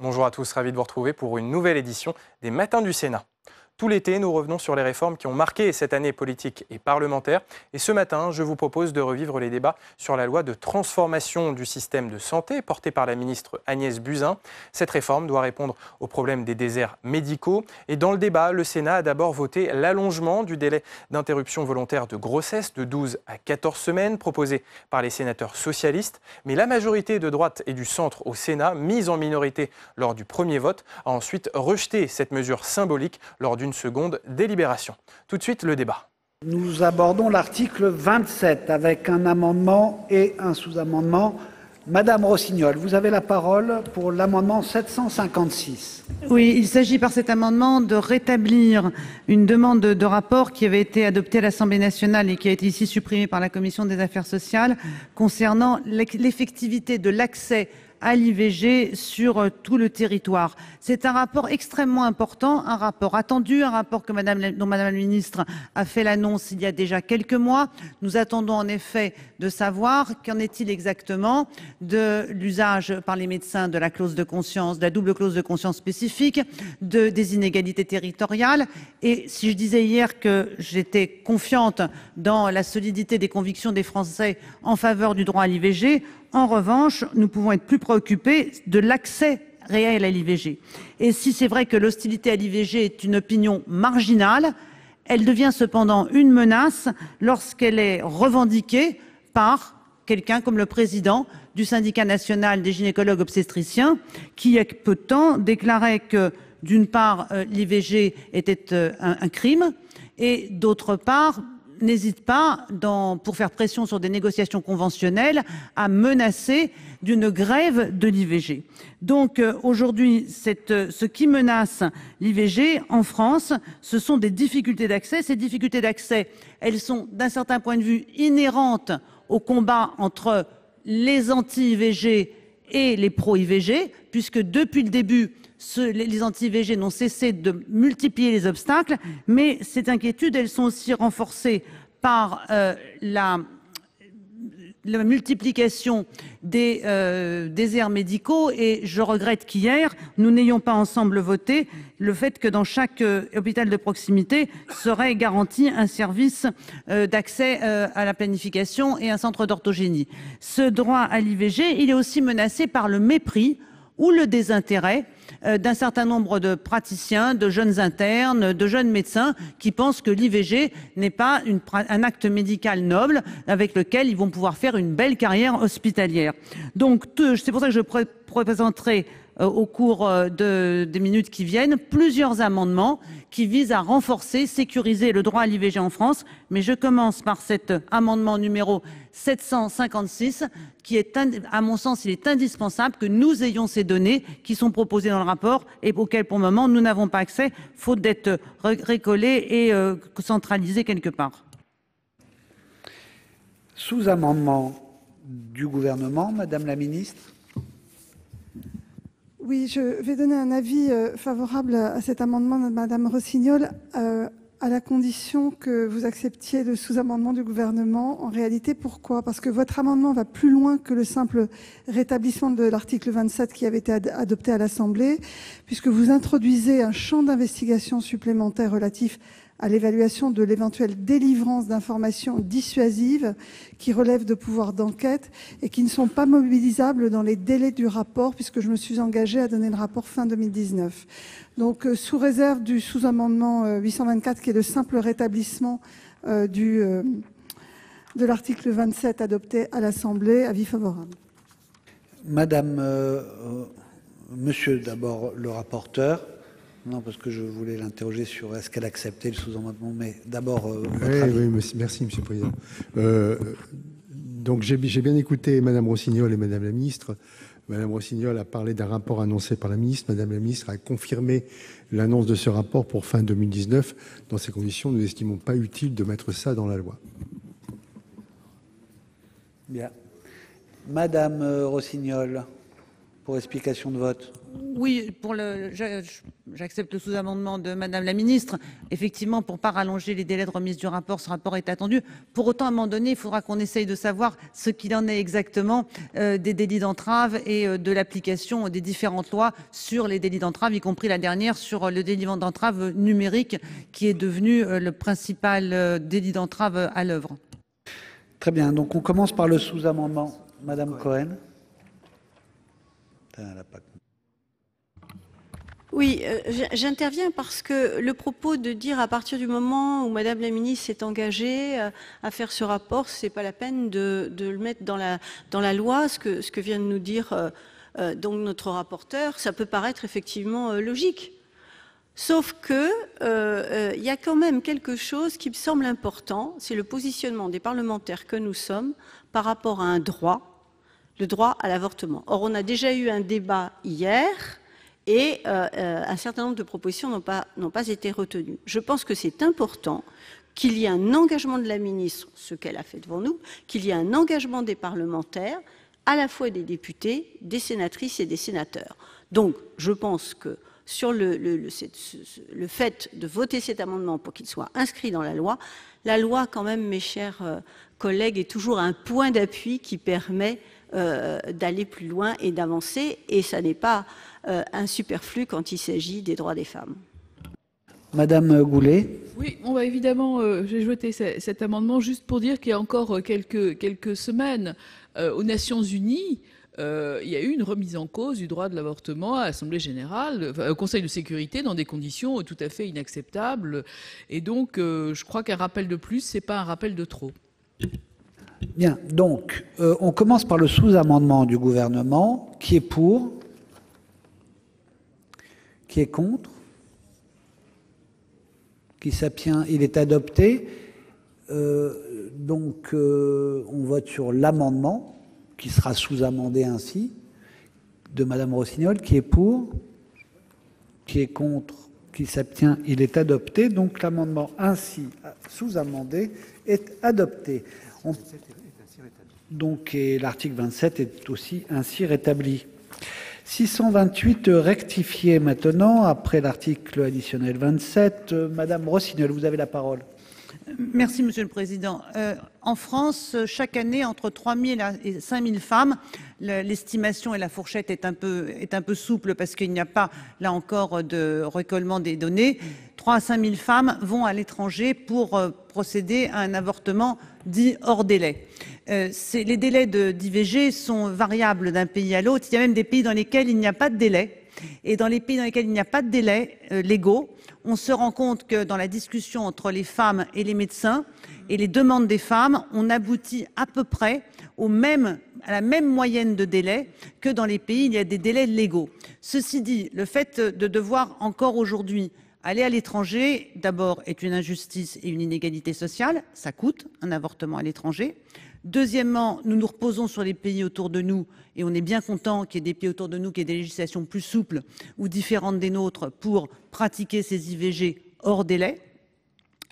Bonjour à tous, ravi de vous retrouver pour une nouvelle édition des Matins du Sénat. Tout l'été, nous revenons sur les réformes qui ont marqué cette année politique et parlementaire. Et ce matin, je vous propose de revivre les débats sur la loi de transformation du système de santé portée par la ministre Agnès Buzyn. Cette réforme doit répondre au problème des déserts médicaux. Et dans le débat, le Sénat a d'abord voté l'allongement du délai d'interruption volontaire de grossesse de 12 à 14 semaines, proposé par les sénateurs socialistes. Mais la majorité de droite et du centre au Sénat, mise en minorité lors du premier vote, a ensuite rejeté cette mesure symbolique lors d'une seconde délibération. Tout de suite, le débat. Nous abordons l'article 27 avec un amendement et un sous-amendement. Madame Rossignol, vous avez la parole pour l'amendement 756. Oui, il s'agit par cet amendement de rétablir une demande de rapport qui avait été adoptée à l'Assemblée nationale et qui a été ici supprimée par la Commission des affaires sociales concernant l'effectivité de l'accès à l'IVG sur tout le territoire. C'est un rapport extrêmement important, un rapport attendu, un rapport dont Madame la ministre a fait l'annonce il y a déjà quelques mois. Nous attendons en effet de savoir qu'en est-il exactement de l'usage par les médecins de la clause de conscience, de la double clause de conscience spécifique, des inégalités territoriales. Et si je disais hier que j'étais confiante dans la solidité des convictions des Français en faveur du droit à l'IVG, en revanche, nous pouvons être plus préoccupés de l'accès réel à l'IVG. Et si c'est vrai que l'hostilité à l'IVG est une opinion marginale, elle devient cependant une menace lorsqu'elle est revendiquée par quelqu'un comme le président du syndicat national des gynécologues obstétriciens, qui il y a peu de temps déclarait que d'une part l'IVG était un crime et d'autre part n'hésite pas, pour faire pression sur des négociations conventionnelles, à menacer d'une grève de l'IVG. Donc aujourd'hui, ce qui menace l'IVG en France, ce sont des difficultés d'accès. Ces difficultés d'accès, elles sont d'un certain point de vue inhérentes au combat entre les anti-IVG et les pro-IVG, puisque depuis le début, les anti-IVG n'ont cessé de multiplier les obstacles, mais ces inquiétudes, elles sont aussi renforcées par la multiplication des déserts médicaux, et je regrette qu'hier, nous n'ayons pas ensemble voté le fait que dans chaque hôpital de proximité serait garanti un service d'accès à la planification et un centre d'orthogénie. Ce droit à l'IVG, il est aussi menacé par le mépris ou le désintérêt d'un certain nombre de praticiens, de jeunes internes, de jeunes médecins qui pensent que l'IVG n'est pas un acte médical noble avec lequel ils vont pouvoir faire une belle carrière hospitalière. Donc c'est pour ça que je présenterai au cours des minutes qui viennent plusieurs amendements qui visent à renforcer, sécuriser le droit à l'IVG en France. Mais je commence par cet amendement numéro 756 qui est, à mon sens, il est indispensable que nous ayons ces données qui sont proposées dans le rapport et auxquelles, pour le moment, nous n'avons pas accès, faute d'être récollées et centralisées quelque part. Sous-amendement du gouvernement, Madame la ministre. Oui, je vais donner un avis favorable à cet amendement de Madame Rossignol, à la condition que vous acceptiez le sous-amendement du gouvernement. En réalité, pourquoi ? Parce que votre amendement va plus loin que le simple rétablissement de l'article 27 qui avait été adopté à l'Assemblée, puisque vous introduisez un champ d'investigation supplémentaire relatif à l'évaluation de l'éventuelle délivrance d'informations dissuasives qui relèvent de pouvoirs d'enquête et qui ne sont pas mobilisables dans les délais du rapport, puisque je me suis engagée à donner le rapport fin 2019. Donc, sous réserve du sous-amendement 824, qui est le simple rétablissement de l'article 27 adopté à l'Assemblée, avis favorable. Madame, monsieur d'abord le rapporteur. Non, parce que je voulais l'interroger sur est-ce qu'elle acceptait le sous-amendement, mais d'abord votre avis. Oui, merci, Monsieur le Président. Donc j'ai bien écouté Madame Rossignol et Madame la Ministre. Madame Rossignol a parlé d'un rapport annoncé par la Ministre. Madame la Ministre a confirmé l'annonce de ce rapport pour fin 2019. Dans ces conditions, nous n'estimons pas utile de mettre ça dans la loi. Bien. Madame Rossignol, pour explication de vote. Oui, j'accepte le sous-amendement de Madame la Ministre. Effectivement, pour ne pas rallonger les délais de remise du rapport, ce rapport est attendu. Pour autant, à un moment donné, il faudra qu'on essaye de savoir ce qu'il en est exactement des délits d'entrave et de l'application des différentes lois sur les délits d'entrave, y compris la dernière sur le délit d'entrave numérique, qui est devenu le principal délit d'entrave à l'œuvre. Très bien. Donc, on commence par le sous-amendement. Madame Cohen. Oui, j'interviens parce que le propos de dire à partir du moment où Madame la Ministre s'est engagée à faire ce rapport, c'est pas la peine de le mettre dans la loi, ce que vient de nous dire donc notre rapporteur, ça peut paraître effectivement logique. Sauf que il y a quand même quelque chose qui me semble important, c'est le positionnement des parlementaires que nous sommes par rapport à un droit, le droit à l'avortement. Or, on a déjà eu un débat hier et un certain nombre de propositions n'ont pas été retenues. Je pense que c'est important qu'il y ait un engagement de la ministre, ce qu'elle a fait devant nous, qu'il y ait un engagement des parlementaires, à la fois des députés, des sénatrices et des sénateurs. Donc, je pense que sur le fait de voter cet amendement pour qu'il soit inscrit dans la loi quand même, mes chers collègues, est toujours un point d'appui qui permet d'aller plus loin et d'avancer, et ça n'est pas un superflu quand il s'agit des droits des femmes. Madame Goulet. Oui, on va évidemment, j'ai voté cet amendement juste pour dire qu'il y a encore quelques semaines, aux Nations Unies, il y a eu une remise en cause du droit de l'avortement à l'Assemblée générale, au Conseil de sécurité, dans des conditions tout à fait inacceptables. Et donc, je crois qu'un rappel de plus, c'est pas un rappel de trop. Bien, donc, on commence par le sous-amendement du gouvernement. Qui est pour? Qui est contre? Qui s'abstient? Il est adopté. Donc, on vote sur l'amendement qui sera sous-amendé ainsi, de Madame Rossignol. Qui est pour? Qui est contre? Qui s'abstient? Il est adopté. Donc, l'amendement ainsi sous-amendé est adopté. Donc, et l'article 27 est aussi ainsi rétabli. 628 rectifié maintenant, après l'article additionnel 27. Madame Rossignol, vous avez la parole. Merci, Monsieur le Président. En France, chaque année, entre 3 000 et 5 000 femmes, l'estimation et la fourchette est un peu souple parce qu'il n'y a pas, là encore, de recollement des données. 3 à 5 000 femmes vont à l'étranger pour procéder à un avortement dit hors délai. Les délais d'IVG sont variables d'un pays à l'autre. Il y a même des pays dans lesquels il n'y a pas de délai. Et dans les pays dans lesquels il n'y a pas de délai légaux, on se rend compte que dans la discussion entre les femmes et les médecins et les demandes des femmes, on aboutit à peu près à la même moyenne de délai que dans les pays où il y a des délais légaux. Ceci dit, le fait de devoir encore aujourd'hui aller à l'étranger, d'abord, est une injustice et une inégalité sociale. Ça coûte un avortement à l'étranger. Deuxièmement, nous nous reposons sur les pays autour de nous et on est bien content qu'il y ait des pays autour de nous qui aient des législations plus souples ou différentes des nôtres pour pratiquer ces IVG hors délai.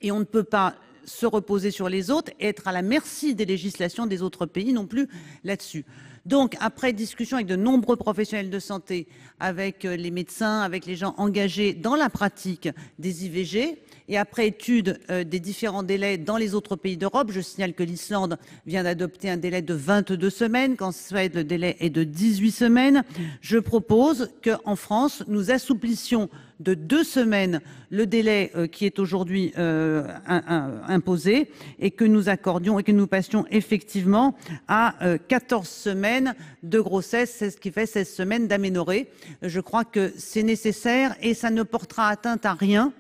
Et on ne peut pas se reposer sur les autres et être à la merci des législations des autres pays non plus là-dessus. Donc, après discussion avec de nombreux professionnels de santé, avec les médecins, avec les gens engagés dans la pratique des IVG, et après étude des différents délais dans les autres pays d'Europe, je signale que l'Islande vient d'adopter un délai de 22 semaines, qu'en Suède, le délai est de 18 semaines. Je propose qu'en France, nous assouplissions de 2 semaines le délai qui est aujourd'hui imposé et que nous accordions et que nous passions effectivement à 14 semaines de grossesse, c'est ce qui fait 16 semaines d'aménorrhée. Je crois que c'est nécessaire et ça ne portera atteinte à rien.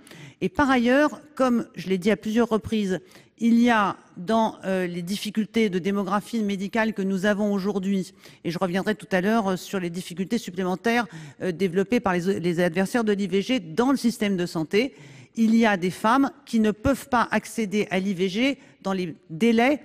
Et par ailleurs, comme je l'ai dit à plusieurs reprises, il y a dans les difficultés de démographie médicale que nous avons aujourd'hui, et je reviendrai tout à l'heure sur les difficultés supplémentaires développées par les adversaires de l'IVG dans le système de santé, il y a des femmes qui ne peuvent pas accéder à l'IVG dans les délais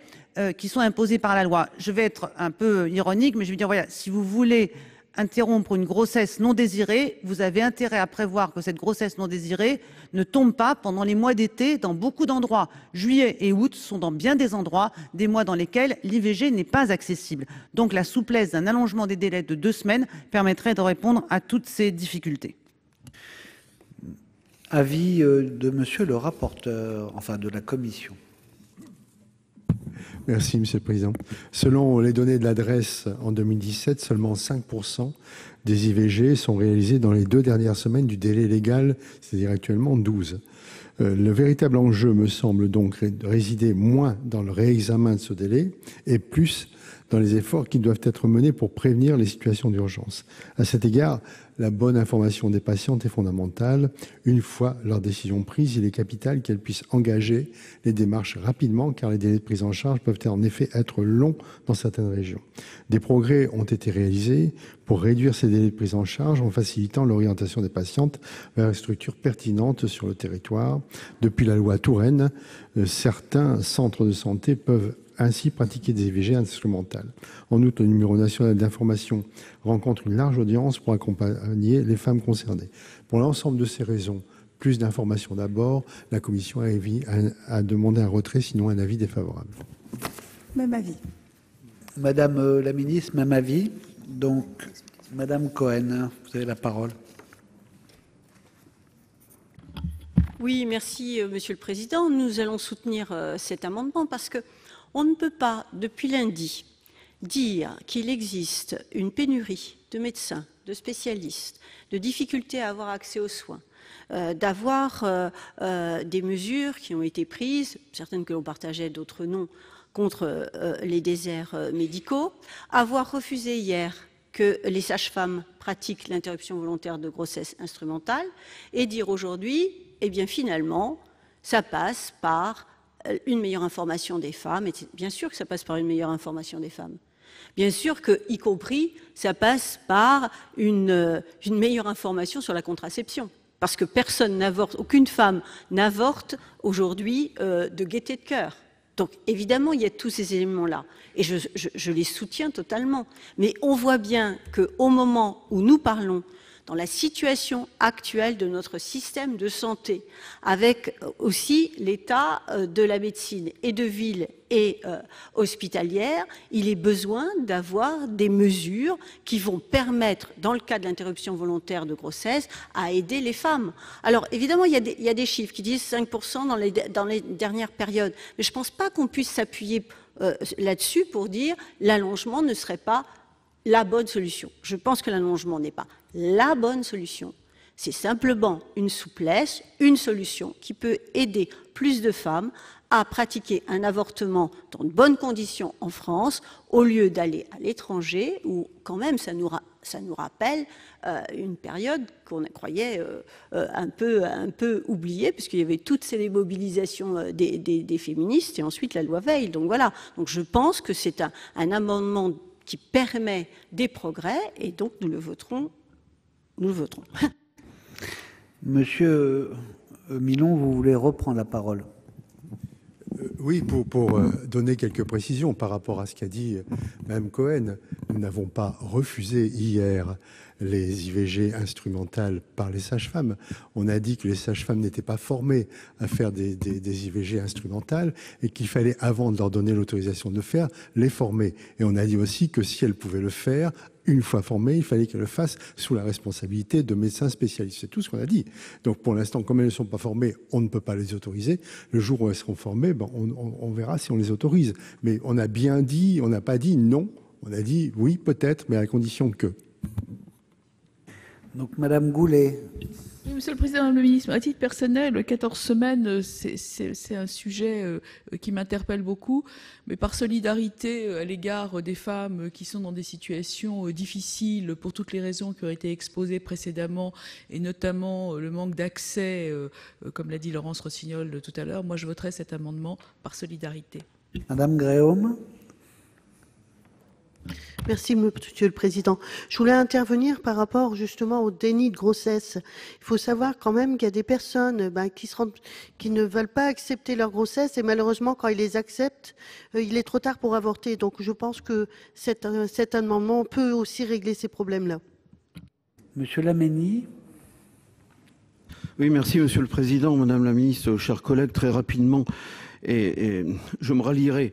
qui sont imposés par la loi. Je vais être un peu ironique, mais je vais dire, voilà, si vous voulez interrompre une grossesse non désirée, vous avez intérêt à prévoir que cette grossesse non désirée ne tombe pas pendant les mois d'été dans beaucoup d'endroits. Juillet et août sont dans bien des endroits des mois dans lesquels l'IVG n'est pas accessible. Donc la souplesse d'un allongement des délais de 2 semaines permettrait de répondre à toutes ces difficultés. Avis de monsieur le rapporteur, enfin de la commission. Merci, Monsieur le Président. Selon les données de l'adresse en 2017, seulement 5% des IVG sont réalisés dans les 2 dernières semaines du délai légal, c'est-à-dire actuellement 12. Le véritable enjeu me semble donc résider moins dans le réexamen de ce délai et plus dans les efforts qui doivent être menés pour prévenir les situations d'urgence. À cet égard, la bonne information des patientes est fondamentale. Une fois leur décision prise, il est capital qu'elles puissent engager les démarches rapidement, car les délais de prise en charge peuvent en effet être longs dans certaines régions. Des progrès ont été réalisés pour réduire ces délais de prise en charge en facilitant l'orientation des patientes vers les structures pertinentes sur le territoire. Depuis la loi Touraine, certains centres de santé peuvent ainsi pratiquer des IVG instrumentales. En outre, le numéro national d'information rencontre une large audience pour accompagner les femmes concernées. Pour l'ensemble de ces raisons, plus d'informations d'abord, la Commission a demandé un retrait, sinon un avis défavorable. Même avis. Madame la ministre, même avis. Donc, Madame Cohen, vous avez la parole. Oui, merci, Monsieur le Président. Nous allons soutenir cet amendement parce que on ne peut pas, depuis lundi, dire qu'il existe une pénurie de médecins, de spécialistes, de difficultés à avoir accès aux soins, d'avoir des mesures qui ont été prises, certaines que l'on partageait, d'autres non, contre les déserts médicaux, avoir refusé hier que les sages-femmes pratiquent l'interruption volontaire de grossesse instrumentale et dire aujourd'hui, eh bien finalement, ça passe par une meilleure information des femmes, et bien sûr que ça passe par une meilleure information des femmes. Bien sûr que, y compris, ça passe par une meilleure information sur la contraception. Parce que personne n'avorte, aucune femme n'avorte aujourd'hui de gaieté de cœur. Donc évidemment, il y a tous ces éléments-là. Et je les soutiens totalement. Mais on voit bien qu'au moment où nous parlons, dans la situation actuelle de notre système de santé, avec aussi l'état de la médecine et de ville et hospitalière, il est besoin d'avoir des mesures qui vont permettre, dans le cas de l'interruption volontaire de grossesse, à aider les femmes. Alors évidemment, il y a des chiffres qui disent 5% dans les dernières périodes, mais je ne pense pas qu'on puisse s'appuyer là-dessus pour dire l'allongement ne serait pas la bonne solution. Je pense que l'allongement n'est pas la bonne solution. C'est simplement une souplesse, une solution qui peut aider plus de femmes à pratiquer un avortement dans de bonnes conditions en France, au lieu d'aller à l'étranger, où quand même ça nous rappelle une période qu'on croyait un peu oubliée, puisqu'il y avait toutes ces mobilisations des féministes et ensuite la loi Veil. Donc voilà. Donc je pense que c'est un amendement qui permet des progrès, et donc nous le voterons. Nous le voterons. Monsieur Milon, vous voulez reprendre la parole? Oui, pour donner quelques précisions par rapport à ce qu'a dit Mme Cohen. Nous n'avons pas refusé hier les IVG instrumentales par les sages-femmes. On a dit que les sages-femmes n'étaient pas formées à faire des IVG instrumentales et qu'il fallait, avant de leur donner l'autorisation de le faire, les former. Et on a dit aussi que si elles pouvaient le faire, une fois formées, il fallait qu'elles le fassent sous la responsabilité de médecins spécialistes. C'est tout ce qu'on a dit. Donc pour l'instant, comme elles ne sont pas formées, on ne peut pas les autoriser. Le jour où elles seront formées, on verra si on les autorise. Mais on a bien dit, on n'a pas dit non. On a dit oui, peut-être, mais à la condition que. Donc Madame Goulet. Oui, Monsieur le Président, Madame le Ministre, à titre personnel, 14 semaines, c'est un sujet qui m'interpelle beaucoup, mais par solidarité à l'égard des femmes qui sont dans des situations difficiles pour toutes les raisons qui ont été exposées précédemment, et notamment le manque d'accès, comme l'a dit Laurence Rossignol tout à l'heure, moi je voterai cet amendement par solidarité. Madame Gréaume. Merci, Monsieur le Président. Je voulais intervenir par rapport justement au déni de grossesse. Il faut savoir quand même qu'il y a des personnes qui ne veulent pas accepter leur grossesse et malheureusement, quand ils les acceptent, il est trop tard pour avorter. Donc je pense que cet amendement peut aussi régler ces problèmes-là. Monsieur Laménie. Oui, merci Monsieur le Président, Madame la Ministre, chers collègues, très rapidement. Et je me rallierai,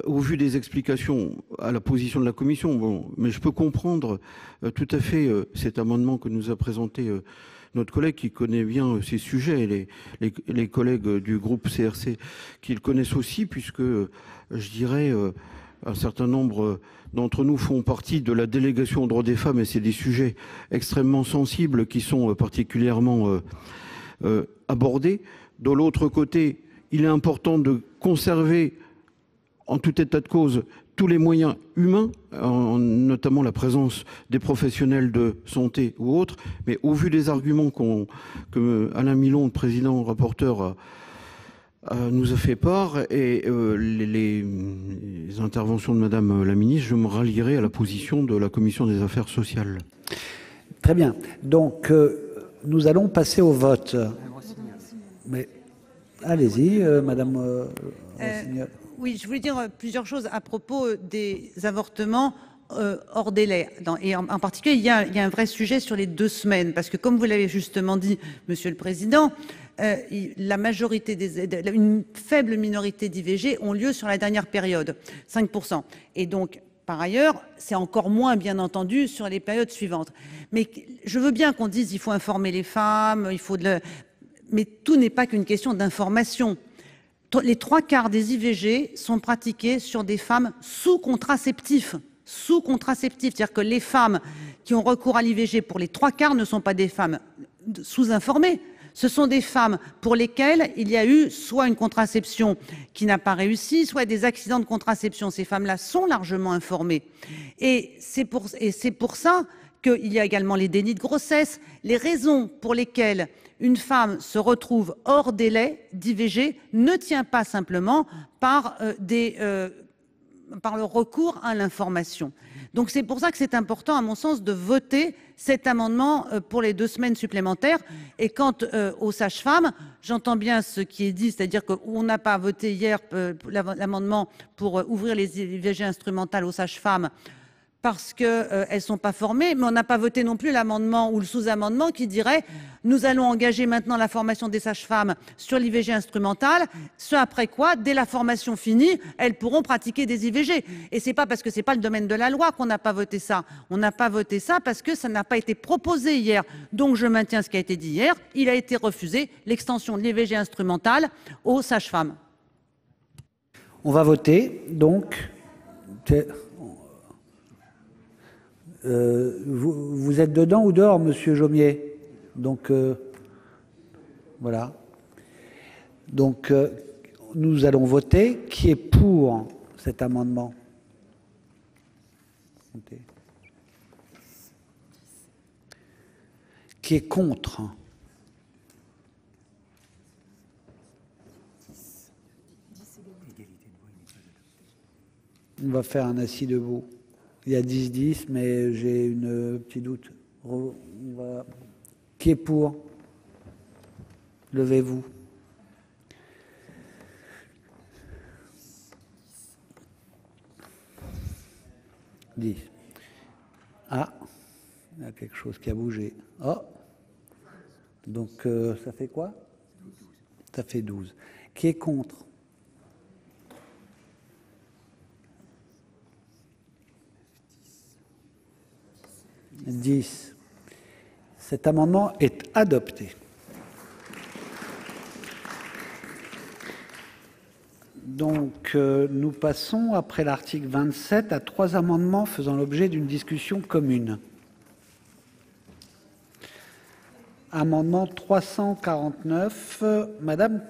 au vu des explications, à la position de la Commission. Bon, mais je peux comprendre tout à fait cet amendement que nous a présenté notre collègue qui connaît bien ces sujets, les collègues du groupe CRC qui le connaissent aussi, puisque je dirais un certain nombre d'entre nous font partie de la délégation aux droits des femmes, et c'est des sujets extrêmement sensibles qui sont particulièrement abordés. De l'autre côté, il est important de conserver, en tout état de cause, tous les moyens humains, notamment la présence des professionnels de santé ou autres. Mais au vu des arguments que Alain Milon, le président rapporteur, nous a fait part, et les interventions de Madame la ministre, je me rallierai à la position de la Commission des affaires sociales. Très bien. Donc, nous allons passer au vote. Mais allez-y, Madame Rossignol. Oui, je voulais dire plusieurs choses à propos des avortements hors délai. Et en particulier, il y a un vrai sujet sur les 2 semaines, parce que comme vous l'avez justement dit, Monsieur le Président, la majorité une faible minorité d'IVG ont lieu sur la dernière période, 5%. Et donc, par ailleurs, c'est encore moins, bien entendu, sur les périodes suivantes. Mais je veux bien qu'on dise il faut informer les femmes, mais tout n'est pas qu'une question d'information. Les 3/4 des IVG sont pratiqués sur des femmes sous contraceptif. Sous contraceptif, c'est-à-dire que les femmes qui ont recours à l'IVG, pour les 3/4, ne sont pas des femmes sous-informées. Ce sont des femmes pour lesquelles il y a eu soit une contraception qui n'a pas réussi, soit des accidents de contraception. Ces femmes-là sont largement informées. Et c'est pour ça qu'il y a également les dénis de grossesse. Les raisons pour lesquelles une femme se retrouve hors délai d'IVG ne tient pas simplement par le recours à l'information. Donc c'est pour ça que c'est important, à mon sens, de voter cet amendement pour les 2 semaines supplémentaires. Et quant aux sages-femmes, j'entends bien ce qui est dit, c'est-à-dire qu'on n'a pas voté hier l'amendement pour ouvrir les IVG instrumentales aux sages-femmes parce qu'elles ne sont pas formées, mais on n'a pas voté non plus l'amendement ou le sous-amendement qui dirait « nous allons engager maintenant la formation des sages-femmes sur l'IVG instrumentale, ce après quoi, dès la formation finie, elles pourront pratiquer des IVG ». Et ce n'est pas parce que ce n'est pas le domaine de la loi qu'on n'a pas voté ça. On n'a pas voté ça parce que ça n'a pas été proposé hier. Donc je maintiens ce qui a été dit hier. Il a été refusé l'extension de l'IVG instrumentale aux sages-femmes. On va voter, donc... vous êtes dedans ou dehors, Monsieur Jomier? Donc, voilà. Donc, nous allons voter. Qui est pour cet amendement? Qui est contre? On va faire un assis debout. Il y a 10-10, mais j'ai un petit doute. Qui est pour? Levez-vous. Ah, il y a quelque chose qui a bougé. Oh, donc ça fait quoi? Ça fait 12. Qui est contre? 10. Cet amendement est adopté. Donc, nous passons, après l'article 27, à 3 amendements faisant l'objet d'une discussion commune. Amendement 349, Madame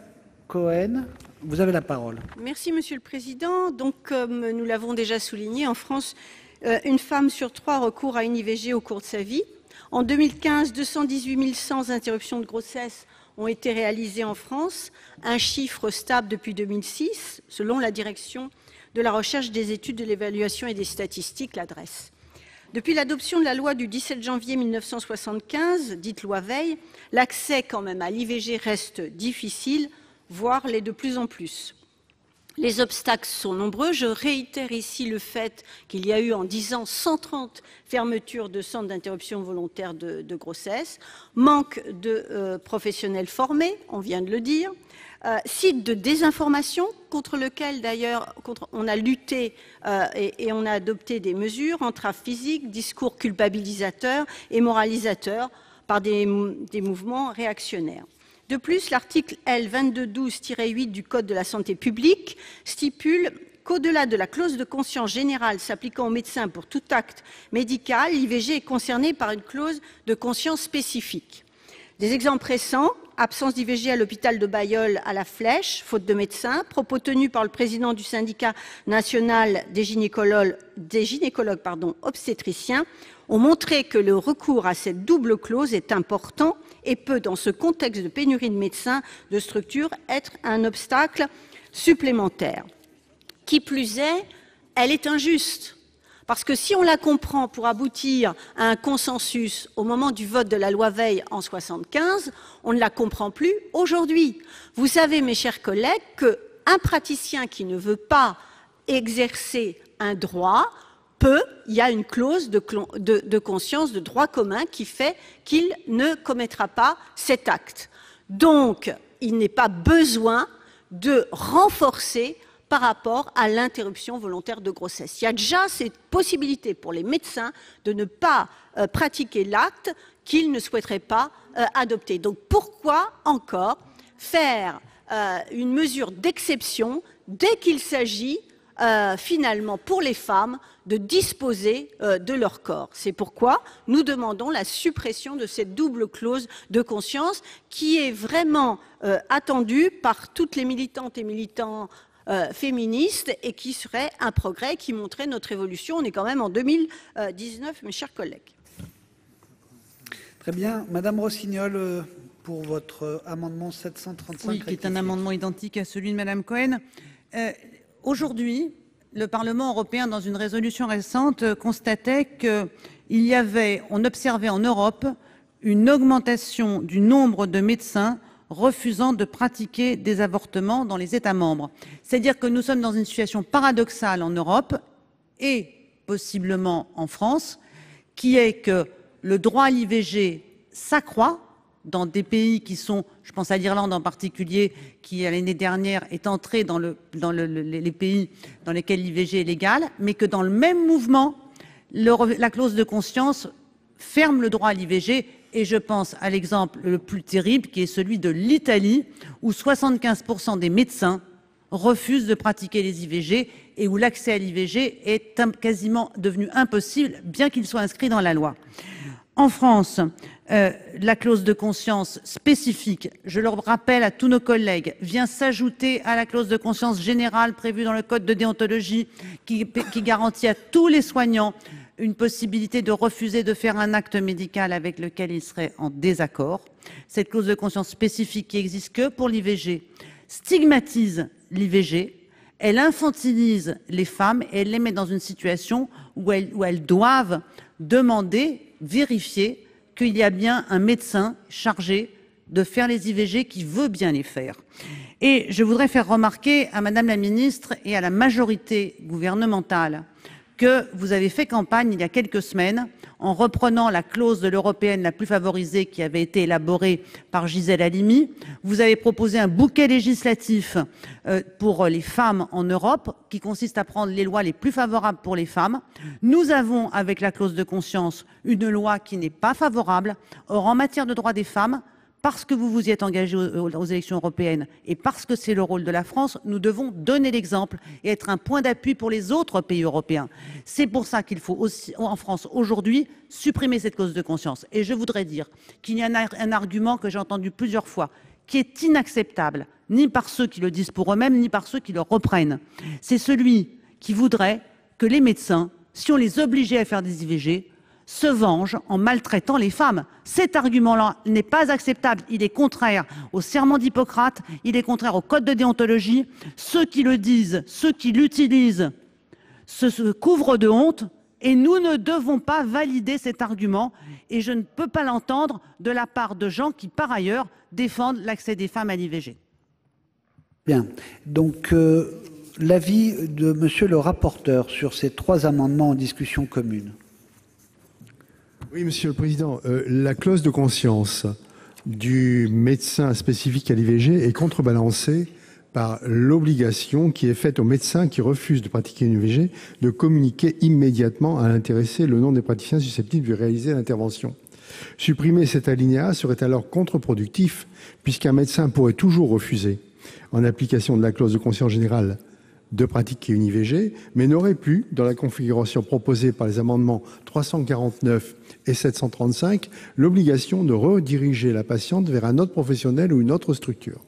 Cohen, vous avez la parole. Merci, Monsieur le Président. Donc, comme nous l'avons déjà souligné, en France, une femme sur 3 recourt à une IVG au cours de sa vie. En 2015, 218 100 interruptions de grossesse ont été réalisées en France, un chiffre stable depuis 2006, selon la Direction de la recherche, des études, de l'évaluation et des statistiques, l'adresse. Depuis l'adoption de la loi du 17 janvier 1975, dite loi Veil, l'accès quand même à l'IVG reste difficile, voire l'est de plus en plus. Les obstacles sont nombreux. Je réitère ici le fait qu'il y a eu en 10 ans 130 fermetures de centres d'interruption volontaire de grossesse, manque de professionnels formés, on vient de le dire, site de désinformation contre lequel d'ailleurs on a lutté et on a adopté des mesures, entraves physiques, discours culpabilisateurs et moralisateurs par des mouvements réactionnaires. De plus, l'article L. 2212-8 du Code de la santé publique stipule qu'au-delà de la clause de conscience générale s'appliquant aux médecins pour tout acte médical, l'IVG est concernée par une clause de conscience spécifique. Des exemples récents: absence d'IVG à l'hôpital de Bailleul à la Flèche, faute de médecins, propos tenus par le président du syndicat national des gynécologues obstétriciens, ont montré que le recours à cette double clause est important et peut, dans ce contexte de pénurie de médecins, de structures, être un obstacle supplémentaire. Qui plus est, elle est injuste. Parce que si on la comprend pour aboutir à un consensus au moment du vote de la loi Veil en 1975, on ne la comprend plus aujourd'hui. Vous savez, mes chers collègues, qu'un praticien qui ne veut pas exercer un droit il y a une clause de conscience, de droit commun qui fait qu'il ne commettra pas cet acte. Donc, il n'est pas besoin de renforcer par rapport à l'interruption volontaire de grossesse. Il y a déjà cette possibilité pour les médecins de ne pas pratiquer l'acte qu'ils ne souhaiteraient pas adopter. Donc pourquoi encore faire une mesure d'exception dès qu'il s'agit finalement pour les femmes de disposer de leur corps? C'est pourquoi nous demandons la suppression de cette double clause de conscience qui est vraiment attendue par toutes les militantes et militants féministes et qui serait un progrès, qui montrait notre évolution. On est quand même en 2019, mes chers collègues. Très bien. Madame Rossignol, pour votre amendement 735. Oui, qui est un amendement identique à celui de Madame Cohen. Aujourd'hui, le Parlement européen, dans une résolution récente, constatait qu'on observait en Europe une augmentation du nombre de médecins refusant de pratiquer des avortements dans les États membres. C'est-à-dire que nous sommes dans une situation paradoxale en Europe et possiblement en France, qui est que le droit à l'IVG s'accroît dans des pays qui sont, je pense à l'Irlande en particulier, qui l'année dernière est entrée dans les pays dans lesquels l'IVG est légal, mais que dans le même mouvement, la clause de conscience ferme le droit à l'IVG. Et je pense à l'exemple le plus terrible, qui est celui de l'Italie, où 75% des médecins refusent de pratiquer les IVG et où l'accès à l'IVG est quasiment devenu impossible, bien qu'il soit inscrit dans la loi. En France, la clause de conscience spécifique, je le rappelle à tous nos collègues, vient s'ajouter à la clause de conscience générale prévue dans le Code de déontologie qui garantit à tous les soignants une possibilité de refuser de faire un acte médical avec lequel ils seraient en désaccord. Cette clause de conscience spécifique qui existe que pour l'IVG stigmatise l'IVG, elle infantilise les femmes et elle les met dans une situation où elles doivent demander, vérifier qu'il y a bien un médecin chargé de faire les IVG qui veut bien les faire. Et je voudrais faire remarquer à Madame la Ministre et à la majorité gouvernementale que vous avez fait campagne il y a quelques semaines en reprenant la clause de l'européenne la plus favorisée qui avait été élaborée par Gisèle Halimi. Vous avez proposé un bouquet législatif pour les femmes en Europe qui consiste à prendre les lois les plus favorables pour les femmes. Nous avons, avec la clause de conscience, une loi qui n'est pas favorable. Or, en matière de droits des femmes, parce que vous vous y êtes engagé aux élections européennes et parce que c'est le rôle de la France, nous devons donner l'exemple et être un point d'appui pour les autres pays européens. C'est pour ça qu'il faut aussi, en France, aujourd'hui, supprimer cette clause de conscience. Et je voudrais dire qu'il y a un argument que j'ai entendu plusieurs fois, qui est inacceptable, ni par ceux qui le disent pour eux-mêmes, ni par ceux qui le reprennent. C'est celui qui voudrait que les médecins, si on les obligeait à faire des IVG, se vengent en maltraitant les femmes. Cet argument-là n'est pas acceptable. Il est contraire au serment d'Hippocrate, il est contraire au code de déontologie. Ceux qui le disent, ceux qui l'utilisent, se couvrent de honte et nous ne devons pas valider cet argument et je ne peux pas l'entendre de la part de gens qui, par ailleurs, défendent l'accès des femmes à l'IVG. Bien. Donc, L'avis de Monsieur le rapporteur sur ces 3 amendements en discussion commune. Oui, Monsieur le Président, la clause de conscience du médecin spécifique à l'IVG est contrebalancée par l'obligation qui est faite aux médecins qui refusent de pratiquer une IVG de communiquer immédiatement à l'intéressé le nom des praticiens susceptibles de réaliser l'intervention. Supprimer cet alinéa serait alors contre-productif, puisqu'un médecin pourrait toujours refuser, en application de la clause de conscience générale, de pratiquer une IVG, mais n'aurait plus, dans la configuration proposée par les amendements 349 et 735, l'obligation de rediriger la patiente vers un autre professionnel ou une autre structure.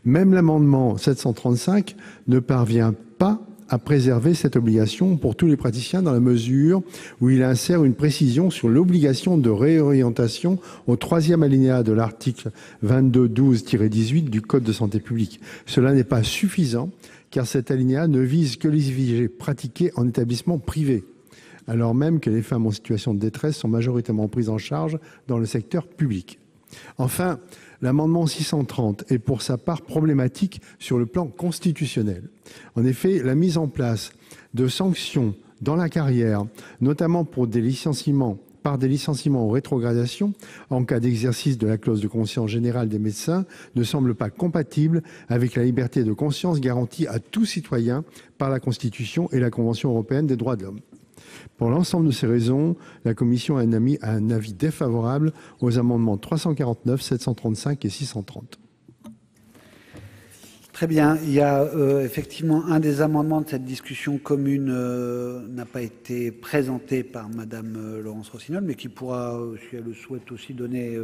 Même l'amendement 735 ne parvient pas à préserver cette obligation pour tous les praticiens dans la mesure où il insère une précision sur l'obligation de réorientation au 3e alinéa de l'article 2212-18 du Code de santé publique. Cela n'est pas suffisant car cet alinéa ne vise que les IVG pratiquées en établissement privé, alors même que les femmes en situation de détresse sont majoritairement prises en charge dans le secteur public. Enfin, l'amendement 630 est pour sa part problématique sur le plan constitutionnel. En effet, la mise en place de sanctions dans la carrière, notamment pour des licenciements, par des licenciements ou rétrogradations, en cas d'exercice de la clause de conscience générale des médecins, ne semble pas compatible avec la liberté de conscience garantie à tout citoyen par la Constitution et la Convention européenne des droits de l'homme. Pour l'ensemble de ces raisons, la Commission a un avis défavorable aux amendements 349, 735 et 630. Très bien. Il y a effectivement un des amendements de cette discussion commune n'a pas été présenté par Madame Laurence Rossignol, mais qui pourra, si elle le souhaite, aussi donner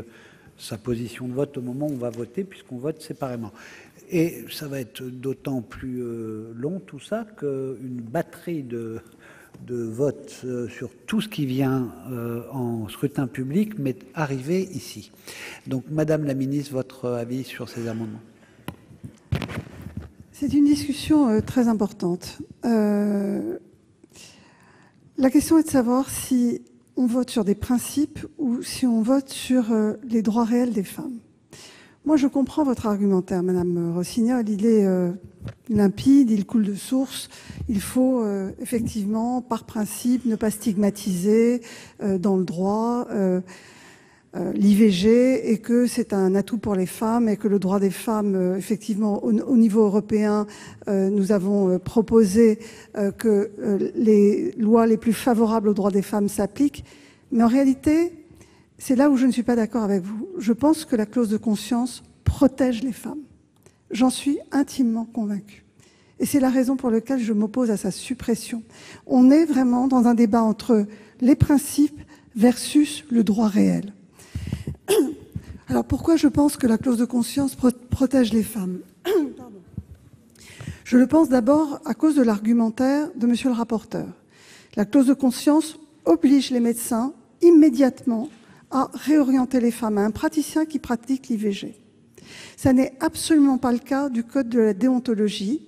sa position de vote au moment où on va voter, puisqu'on vote séparément. Et ça va être d'autant plus long tout ça qu'une batterie de vote sur tout ce qui vient en scrutin public m'est arrivé ici. Donc, Madame la Ministre, votre avis sur ces amendements? C'est une discussion très importante. La question est de savoir si on vote sur des principes ou si on vote sur les droits réels des femmes. Moi, je comprends votre argumentaire, Madame Rossignol. Il est limpide, il coule de source. Il faut effectivement, par principe, ne pas stigmatiser dans le droit l'IVG et que c'est un atout pour les femmes et que le droit des femmes, effectivement, au niveau européen, nous avons proposé que les lois les plus favorables aux droits des femmes s'appliquent. Mais en réalité, c'est là où je ne suis pas d'accord avec vous. Je pense que la clause de conscience protège les femmes. J'en suis intimement convaincue. Et c'est la raison pour laquelle je m'oppose à sa suppression. On est vraiment dans un débat entre les principes versus le droit réel. Alors pourquoi je pense que la clause de conscience protège les femmes? Je le pense d'abord à cause de l'argumentaire de monsieur le rapporteur. La clause de conscience oblige les médecins immédiatement à réorienter les femmes à un praticien qui pratique l'IVG. Ça n'est absolument pas le cas du Code de la déontologie.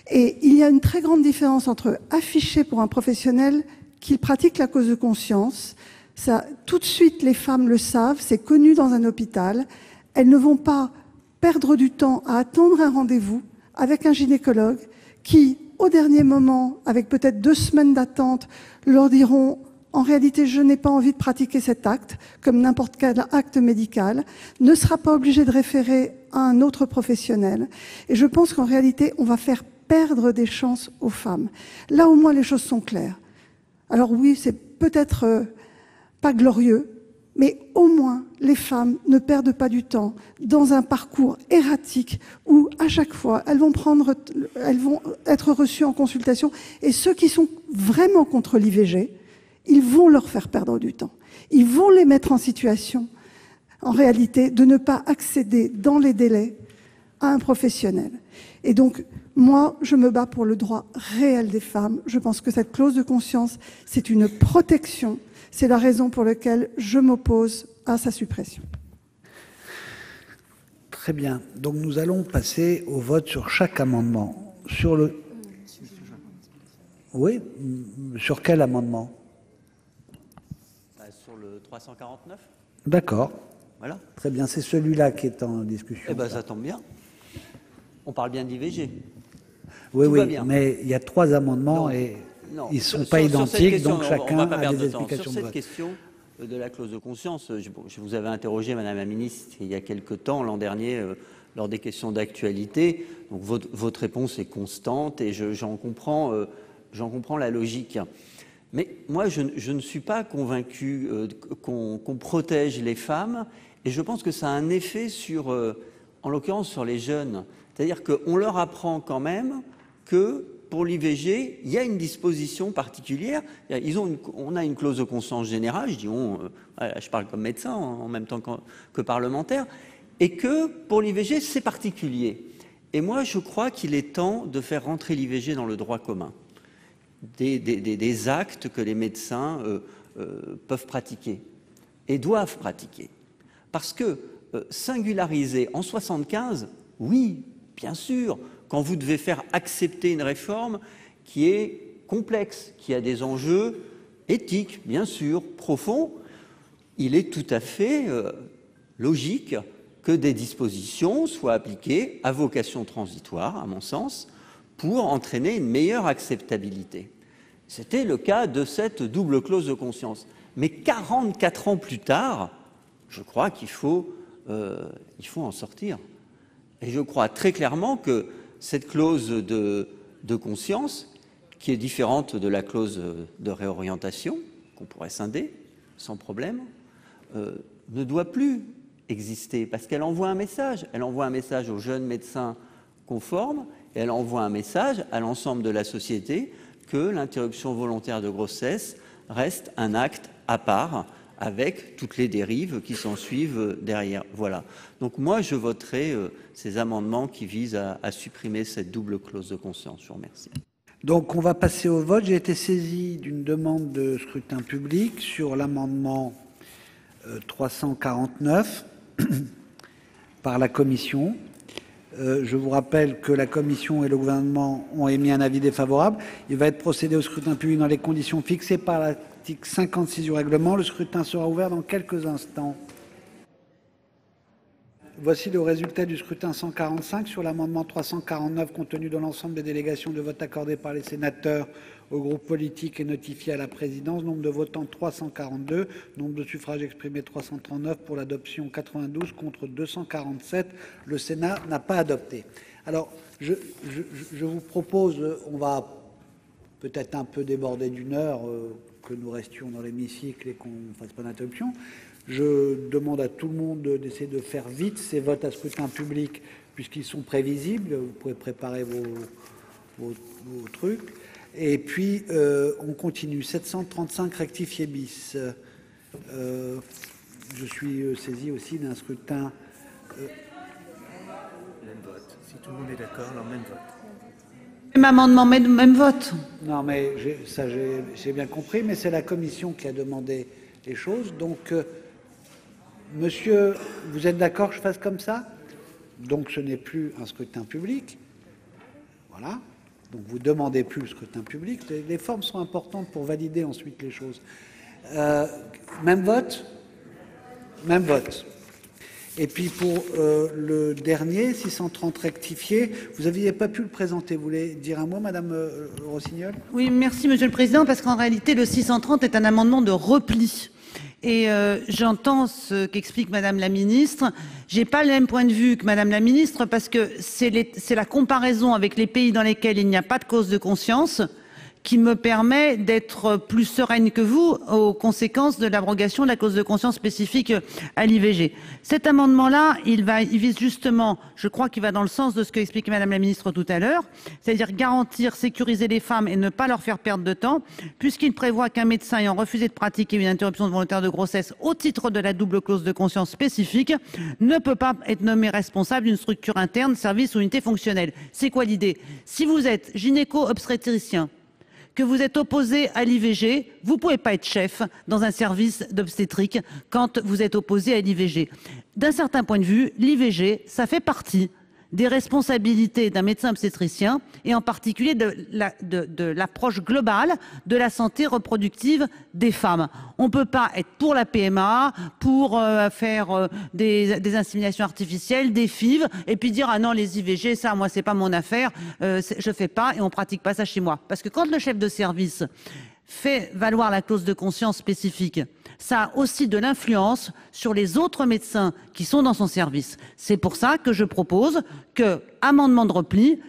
Et il y a une très grande différence entre afficher pour un professionnel qu'il pratique la clause de conscience. Ça, tout de suite, les femmes le savent, c'est connu dans un hôpital. Elles ne vont pas perdre du temps à attendre un rendez-vous avec un gynécologue qui, au dernier moment, avec peut-être 2 semaines d'attente, leur diront « En réalité, je n'ai pas envie de pratiquer cet acte, comme n'importe quel acte médical », ne sera pas obligé de référer à un autre professionnel. Et je pense qu'en réalité, on va faire perdre des chances aux femmes. Là, au moins, les choses sont claires. Alors oui, c'est peut-être pas glorieux, mais au moins, les femmes ne perdent pas du temps dans un parcours erratique où, à chaque fois, elles vont être reçues en consultation. Et ceux qui sont vraiment contre l'IVG, ils vont leur faire perdre du temps. Ils vont les mettre en situation, en réalité, de ne pas accéder dans les délais à un professionnel. Et donc, moi, je me bats pour le droit réel des femmes. Je pense que cette clause de conscience, c'est une protection. C'est la raison pour laquelle je m'oppose à sa suppression. Très bien. Donc, nous allons passer au vote sur chaque amendement. Sur le... Oui, sur quel amendement? Sur le 349. D'accord. Voilà. Très bien, c'est celui-là qui est en discussion. Eh bien, ça tombe bien. On parle bien d'IVG. Oui, Tout va oui, bien. mais il y a 3 amendements et ils ne sont pas identiques, donc chacun a des explications Sur de cette vote. question de la clause de conscience, je vous avais interrogé, Madame la Ministre, il y a quelque temps, l'an dernier, lors des questions d'actualité. Donc votre réponse est constante et j'en comprends la logique. Mais moi, je ne suis pas convaincu qu'on protège les femmes, et je pense que ça a un effet sur, en l'occurrence, sur les jeunes. C'est-à-dire qu'on leur apprend quand même que pour l'IVG, il y a une disposition particulière. On a une clause de conscience générale, je parle comme médecin en même temps que parlementaire, et que pour l'IVG, c'est particulier. Et moi, je crois qu'il est temps de faire rentrer l'IVG dans le droit commun. Des actes que les médecins peuvent pratiquer et doivent pratiquer. Parce que singulariser en 75, oui, bien sûr, quand vous devez faire accepter une réforme qui est complexe, qui a des enjeux éthiques, bien sûr, profonds, il est tout à fait logique que des dispositions soient appliquées à vocation transitoire, à mon sens, pour entraîner une meilleure acceptabilité. C'était le cas de cette double clause de conscience. Mais 44 ans plus tard, je crois qu'il faut en sortir. Et je crois très clairement que cette clause de conscience, qui est différente de la clause de réorientation, qu'on pourrait scinder sans problème, ne doit plus exister, parce qu'elle envoie un message. Elle envoie un message aux jeunes médecins conformes, et elle envoie un message à l'ensemble de la société que l'interruption volontaire de grossesse reste un acte à part, avec toutes les dérives qui s'en suivent derrière. Voilà. Donc moi, je voterai ces amendements qui visent à supprimer cette double clause de conscience. Je vous remercie. Donc on va passer au vote. J'ai été saisi d'une demande de scrutin public sur l'amendement 349 par la Commission. Je vous rappelle que la Commission et le gouvernement ont émis un avis défavorable. Il va être procédé au scrutin public dans les conditions fixées par l'article 56 du règlement. Le scrutin sera ouvert dans quelques instants. Voici le résultat du scrutin 145 sur l'amendement 349, compte tenu de l'ensemble des délégations de vote accordées par les sénateurs aux groupes politiques et notifiées à la présidence. Nombre de votants 342, nombre de suffrages exprimés 339, pour l'adoption 92 contre 247. Le Sénat n'a pas adopté. Alors, je vous propose, on va peut-être un peu déborder d'une heure, que nous restions dans l'hémicycle et qu'on ne fasse pas d'interruption. Je demande à tout le monde d'essayer de faire vite ces votes à scrutin public, puisqu'ils sont prévisibles. Vous pouvez préparer vos trucs. Et puis, on continue. 735 rectifié bis. Je suis saisi aussi d'un scrutin... Même vote. Si tout le monde est d'accord, alors même vote. Même amendement, même vote. Non, mais ça, j'ai bien compris, mais c'est la Commission qui a demandé les choses. Donc, monsieur, vous êtes d'accord que je fasse comme ça? Donc, ce n'est plus un scrutin public. Voilà. Donc, vous ne demandez plus le scrutin public. Les formes sont importantes pour valider ensuite les choses. Même vote? Même vote. Et puis, pour le dernier, 630 rectifié, vous n'aviez pas pu le présenter. Vous voulez dire un mot, Madame Rossignol? Oui, merci, Monsieur le Président, parce qu'en réalité, le 630 est un amendement de repli. Et j'entends ce qu'explique Madame la Ministre. J'ai pas le même point de vue que Madame la Ministre, parce que c'est la comparaison avec les pays dans lesquels il n'y a pas de clause de conscience qui me permet d'être plus sereine que vous aux conséquences de l'abrogation de la clause de conscience spécifique à l'IVG. Cet amendement-là, il vise justement, je crois qu'il va dans le sens de ce que expliquait Madame la Ministre tout à l'heure, c'est-à-dire garantir, sécuriser les femmes et ne pas leur faire perdre de temps, puisqu'il prévoit qu'un médecin ayant refusé de pratiquer une interruption volontaire de grossesse au titre de la double clause de conscience spécifique ne peut pas être nommé responsable d'une structure interne, service ou unité fonctionnelle. C'est quoi l'idée? Si vous êtes gynéco-obstétricien, que vous êtes opposé à l'IVG, vous ne pouvez pas être chef dans un service d'obstétrique quand vous êtes opposé à l'IVG. D'un certain point de vue, l'IVG, ça fait partie des responsabilités d'un médecin obstétricien et en particulier de l'approche globale de la santé reproductive des femmes. On ne peut pas être pour la PMA, pour faire des inséminations artificielles, des FIV, et puis dire « Ah non, les IVG, ça, moi, c'est pas mon affaire, je fais pas et on pratique pas ça chez moi. » Parce que quand le chef de service fait valoir la clause de conscience spécifique, ça a aussi de l'influence sur les autres médecins qui sont dans son service. C'est pour ça que je propose que, amendement de repli,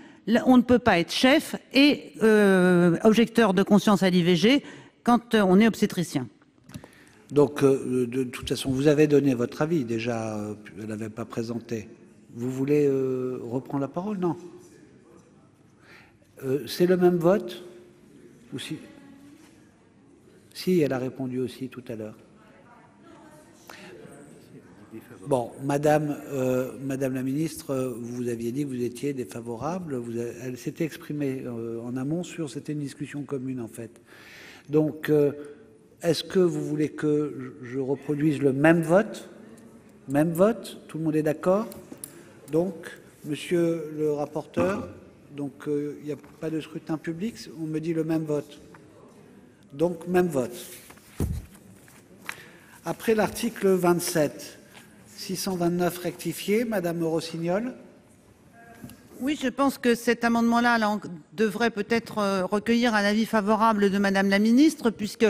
on ne peut pas être chef et objecteur de conscience à l'IVG quand on est obstétricien. Donc, de toute façon, vous avez donné votre avis déjà, vous ne l'avez pas présenté. Vous voulez reprendre la parole? Non. C'est le même vote? Ou si... Si, elle a répondu aussi tout à l'heure. Bon, Madame la ministre, vous aviez dit que vous étiez défavorable. Elle s'était exprimée en amont sur... C'était une discussion commune, en fait. Donc, est-ce que vous voulez que je reproduise le même vote? Même vote? Tout le monde est d'accord? Donc, monsieur le rapporteur, donc il n'y a pas de scrutin public, on me dit le même vote. Donc, même vote. Après l'article 27, 629 rectifié, Madame Rossignol. Oui, je pense que cet amendement-là devrait peut-être recueillir un avis favorable de Madame la ministre, puisque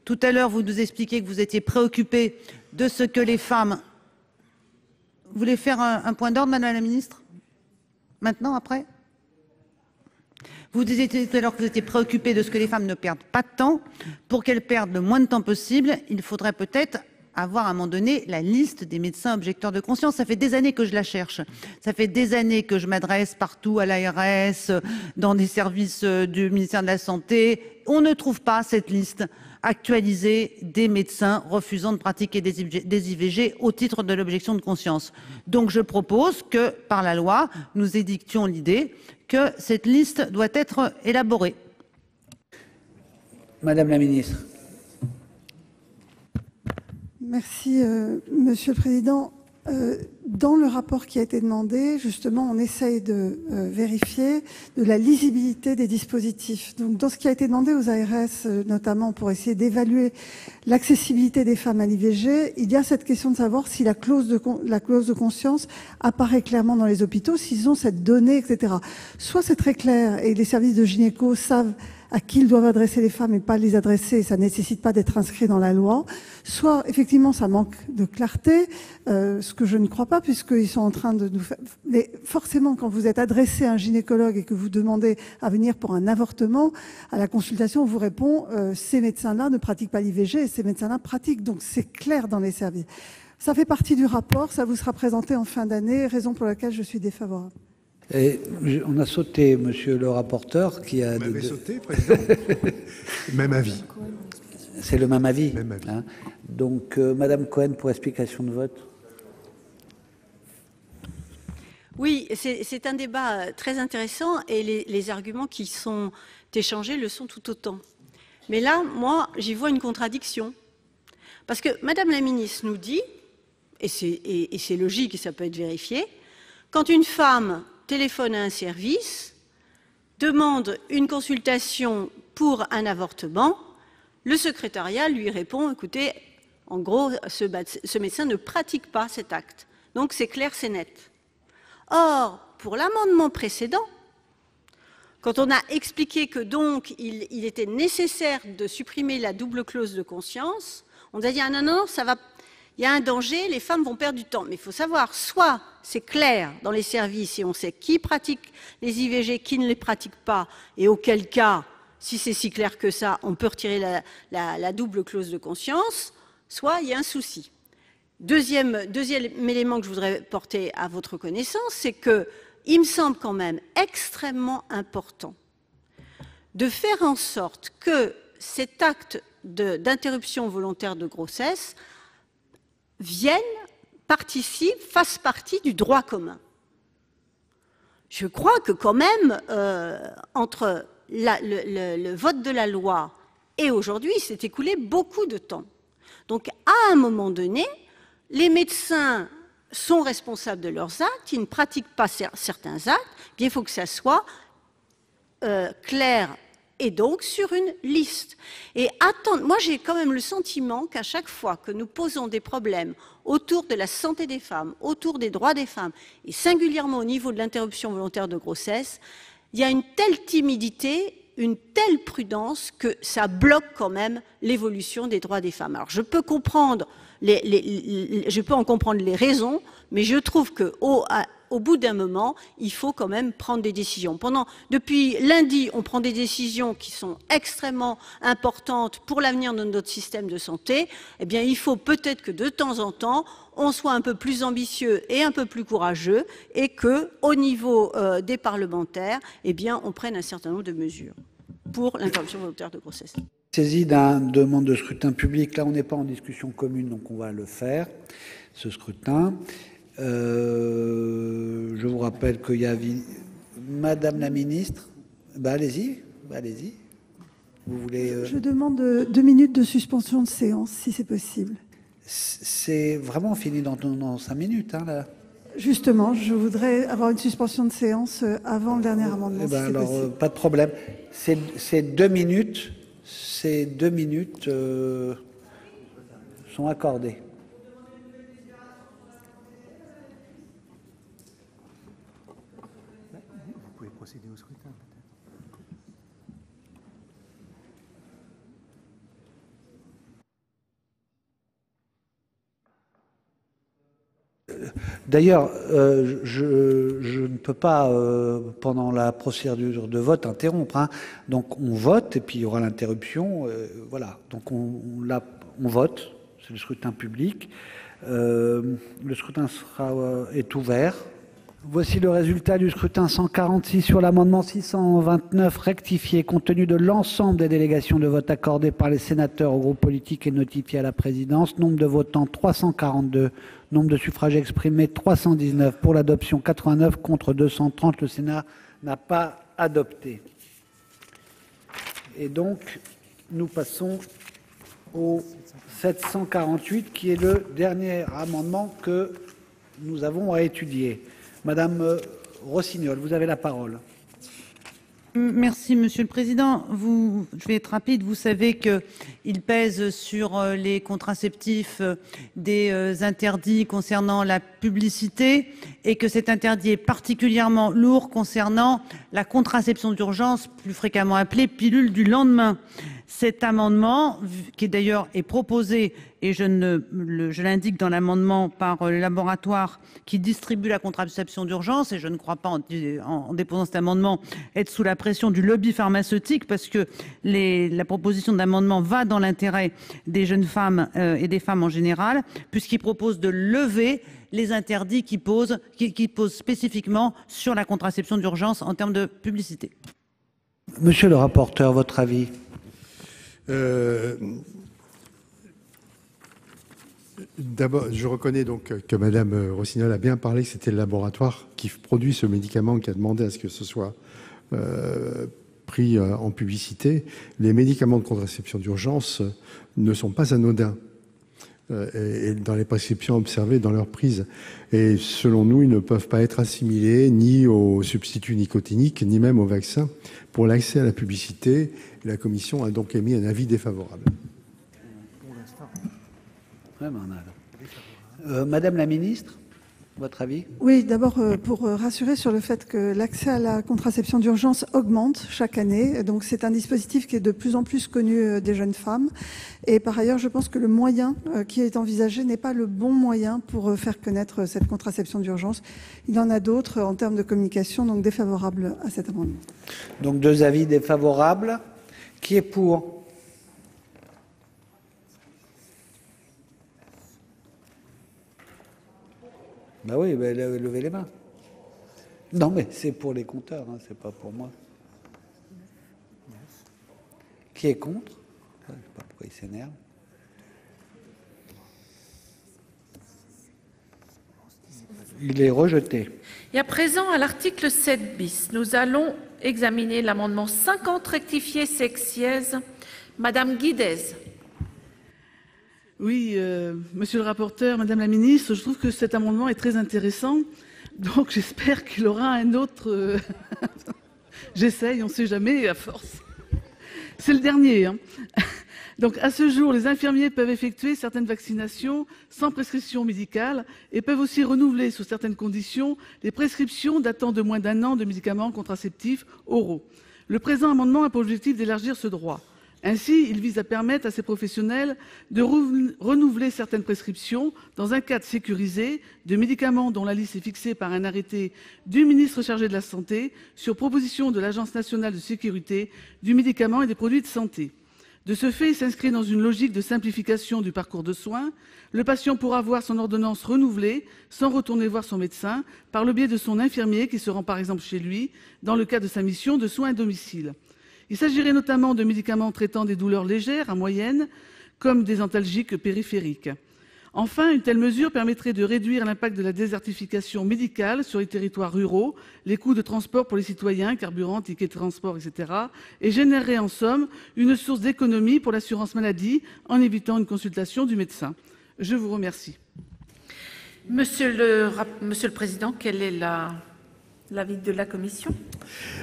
tout à l'heure, vous nous expliquiez que vous étiez préoccupée de ce que les femmes... Vous voulez faire un point d'ordre, Madame la ministre? Maintenant, après? Vous disiez tout à l'heure que vous étiez préoccupée de ce que les femmes ne perdent pas de temps. Pour qu'elles perdent le moins de temps possible, il faudrait peut-être avoir à un moment donné la liste des médecins objecteurs de conscience. Ça fait des années que je la cherche. Ça fait des années que je m'adresse partout à l'ARS, dans des services du ministère de la Santé. On ne trouve pas cette liste actualisée des médecins refusant de pratiquer des IVG au titre de l'objection de conscience. Donc je propose que, par la loi, nous édictions l'idée que cette liste doit être élaborée. Madame la ministre. Merci, Monsieur le Président. Dans le rapport qui a été demandé, justement, on essaye de vérifier de la lisibilité des dispositifs. Donc, dans ce qui a été demandé aux ARS, notamment pour essayer d'évaluer l'accessibilité des femmes à l'IVG, il y a cette question de savoir si la clause de conscience apparaît clairement dans les hôpitaux, s'ils ont cette donnée, etc. Soit c'est très clair et les services de gynéco savent à qui ils doivent adresser les femmes et pas les adresser, ça ne nécessite pas d'être inscrit dans la loi. Soit, effectivement, ça manque de clarté, ce que je ne crois pas, puisqu'ils sont en train de nous faire... Mais forcément, quand vous êtes adressé à un gynécologue et que vous demandez à venir pour un avortement, à la consultation, on vous répond ces médecins-là ne pratiquent pas l'IVG et ces médecins-là pratiquent. Donc, c'est clair dans les services. Ça fait partie du rapport, ça vous sera présenté en fin d'année, raison pour laquelle je suis défavorable. Et on a sauté, monsieur le rapporteur, qui a... Vous m'avez sauté, Président. Même avis. C'est le même avis. Même avis. Hein. Donc, Madame Cohen, pour explication de vote. Oui, c'est un débat très intéressant et les arguments qui sont échangés le sont tout autant. Mais là, moi, j'y vois une contradiction. Parce que Madame la ministre nous dit, et c'est logique et ça peut être vérifié, quand une femme téléphone à un service, demande une consultation pour un avortement, le secrétariat lui répond, écoutez, en gros, ce médecin ne pratique pas cet acte. Donc c'est clair, c'est net. Or, pour l'amendement précédent, quand on a expliqué que donc il était nécessaire de supprimer la double clause de conscience, on a dit ah non, ça va... Il y a un danger, les femmes vont perdre du temps. Mais il faut savoir, soit c'est clair dans les services et on sait qui pratique les IVG, qui ne les pratique pas, et auquel cas, si c'est si clair que ça, on peut retirer la double clause de conscience, soit il y a un souci. Deuxième élément que je voudrais porter à votre connaissance, c'est qu'il me semble quand même extrêmement important de faire en sorte que cet acte d'interruption volontaire de grossesse fasse partie du droit commun. Je crois que quand même, entre le vote de la loi et aujourd'hui, il s'est écoulé beaucoup de temps. Donc, à un moment donné, les médecins sont responsables de leurs actes, qui ne pratiquent pas certains actes, bien, il faut que ça soit clair et donc sur une liste. Et moi j'ai quand même le sentiment qu'à chaque fois que nous posons des problèmes autour de la santé des femmes, autour des droits des femmes, et singulièrement au niveau de l'interruption volontaire de grossesse, il y a une telle timidité, une telle prudence que ça bloque quand même l'évolution des droits des femmes. Alors je peux comprendre je peux en comprendre les raisons, mais je trouve qu'au bout d'un moment, il faut quand même prendre des décisions. Depuis lundi, on prend des décisions qui sont extrêmement importantes pour l'avenir de notre système de santé. Eh bien, il faut peut-être que de temps en temps, on soit un peu plus ambitieux et un peu plus courageux, et que, au niveau des parlementaires, eh bien, on prenne un certain nombre de mesures pour l'interruption volontaire de grossesse. Saisi d'une demande de scrutin public. Là, on n'est pas en discussion commune, donc on va le faire, ce scrutin. Je vous rappelle qu'il y a... Madame la ministre, allez-y. Vous voulez... Je demande 2 minutes de suspension de séance, si c'est possible. C'est vraiment fini dans 5 minutes, hein, là. Justement, je voudrais avoir une suspension de séance avant le dernier amendement. Si alors, pas de problème. C'est 2 minutes. Ces 2 minutes sont accordées. Vous pouvez procéder au scrutin, peut-être. D'ailleurs, je ne peux pas, pendant la procédure de vote, interrompre. Hein. Donc on vote, et puis il y aura l'interruption. Voilà. Donc on vote. C'est le scrutin public. Le scrutin est ouvert. Voici le résultat du scrutin 146 sur l'amendement 629 rectifié. Compte tenu de l'ensemble des délégations de vote accordées par les sénateurs aux groupes politiques et notifiées à la présidence, nombre de votants 342, nombre de suffrages exprimés 319, pour l'adoption 89, contre 230. Le Sénat n'a pas adopté. Et donc, nous passons au 748, qui est le dernier amendement que nous avons à étudier. Madame Rossignol, vous avez la parole. Merci, Monsieur le Président. Je vais être rapide. Vous savez qu'il pèse sur les contraceptifs des interdits concernant la publicité, et que cet interdit est particulièrement lourd concernant la contraception d'urgence, plus fréquemment appelée pilule du lendemain. Cet amendement, qui d'ailleurs est proposé, et je l'indique dans l'amendement, par le laboratoire qui distribue la contraception d'urgence, et je ne crois pas, en déposant cet amendement, être sous la pression du lobby pharmaceutique, parce que la proposition d'amendement va dans l'intérêt des jeunes femmes et des femmes en général, puisqu'il propose de lever les interdits qui posent spécifiquement sur la contraception d'urgence en termes de publicité. Monsieur le rapporteur, votre avis? D'abord, je reconnais donc que Madame Rossignol a bien parlé, que c'était le laboratoire qui produit ce médicament qui a demandé à ce que ce soit pris en publicité. Les médicaments de contraception d'urgence ne sont pas anodins et dans les prescriptions observées dans leur prise. Et selon nous, ils ne peuvent pas être assimilés ni aux substituts nicotiniques, ni même aux vaccins pour l'accès à la publicité. La Commission a donc émis un avis défavorable. Madame la ministre, votre avis? Oui, d'abord pour rassurer sur le fait que l'accès à la contraception d'urgence augmente chaque année. Donc c'est un dispositif qui est de plus en plus connu des jeunes femmes. Et par ailleurs, je pense que le moyen qui est envisagé n'est pas le bon moyen pour faire connaître cette contraception d'urgence. Il y en a d'autres en termes de communication, donc défavorable à cet amendement. Donc 2 avis défavorables. Qui est pour? Ben oui, levez les mains. Non, mais c'est pour les compteurs, hein, c'est pas pour moi. Qui est contre? Je ne sais pas pourquoi il s'énerve. Il est rejeté. Et à présent, à l'article 7 bis, nous allons examiner l'amendement 50 rectifié sexièse. Madame Guidez. Oui, monsieur le rapporteur, madame la ministre, je trouve que cet amendement est très intéressant. Donc j'espère qu'il aura un autre... J'essaye, on ne sait jamais, à force. C'est le dernier. Hein. Donc à ce jour, les infirmiers peuvent effectuer certaines vaccinations sans prescription médicale et peuvent aussi renouveler, sous certaines conditions, les prescriptions datant de moins d'1 an de médicaments contraceptifs oraux. Le présent amendement a pour objectif d'élargir ce droit. Ainsi, il vise à permettre à ces professionnels de renouveler certaines prescriptions dans un cadre sécurisé de médicaments dont la liste est fixée par un arrêté du ministre chargé de la Santé sur proposition de l'Agence nationale de sécurité du médicament et des produits de santé. De ce fait, il s'inscrit dans une logique de simplification du parcours de soins. Le patient pourra voir son ordonnance renouvelée sans retourner voir son médecin par le biais de son infirmier qui se rend par exemple chez lui dans le cadre de sa mission de soins à domicile. Il s'agirait notamment de médicaments traitant des douleurs légères à moyennes, comme des antalgiques périphériques. Enfin, une telle mesure permettrait de réduire l'impact de la désertification médicale sur les territoires ruraux, les coûts de transport pour les citoyens, carburant, tickets de transport, etc., et générerait en somme une source d'économie pour l'assurance maladie en évitant une consultation du médecin. Je vous remercie. Monsieur le Président, quel est l'avis de la Commission ?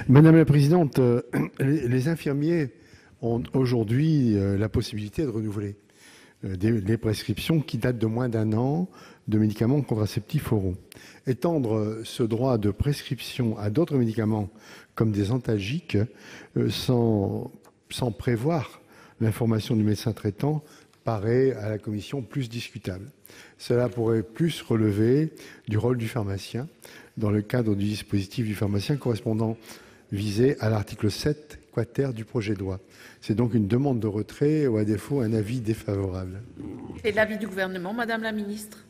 Madame la Présidente, les infirmiers ont aujourd'hui la possibilité de renouveler les prescriptions qui datent de moins d'1 an de médicaments contraceptifs oraux. Étendre ce droit de prescription à d'autres médicaments comme des antalgiques sans prévoir l'information du médecin traitant paraît à la Commission plus discutable. Cela pourrait plus relever du rôle du pharmacien dans le cadre du dispositif du pharmacien correspondant visé à l'article 7 quater du projet de loi. C'est donc une demande de retrait ou à défaut un avis défavorable. Et l'avis du gouvernement, Madame la Ministre.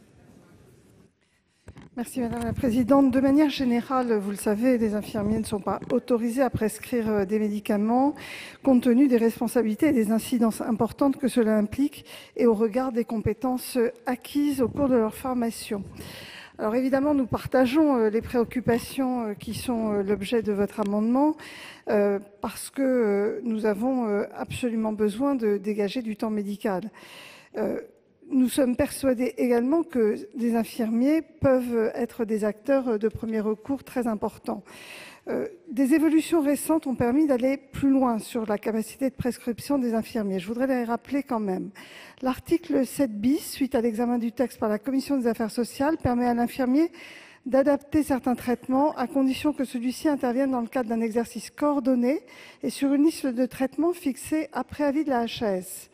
Merci Madame la Présidente. De manière générale, vous le savez, les infirmiers ne sont pas autorisés à prescrire des médicaments compte tenu des responsabilités et des incidences importantes que cela implique et au regard des compétences acquises au cours de leur formation. Alors évidemment, nous partageons les préoccupations qui sont l'objet de votre amendement parce que nous avons absolument besoin de dégager du temps médical. Nous sommes persuadés également que les infirmiers peuvent être des acteurs de premier recours très importants. Des évolutions récentes ont permis d'aller plus loin sur la capacité de prescription des infirmiers. Je voudrais les rappeler quand même. L'article 7 bis, suite à l'examen du texte par la Commission des affaires sociales, permet à l'infirmier d'adapter certains traitements à condition que celui-ci intervienne dans le cadre d'un exercice coordonné et sur une liste de traitements fixée après avis de la HAS.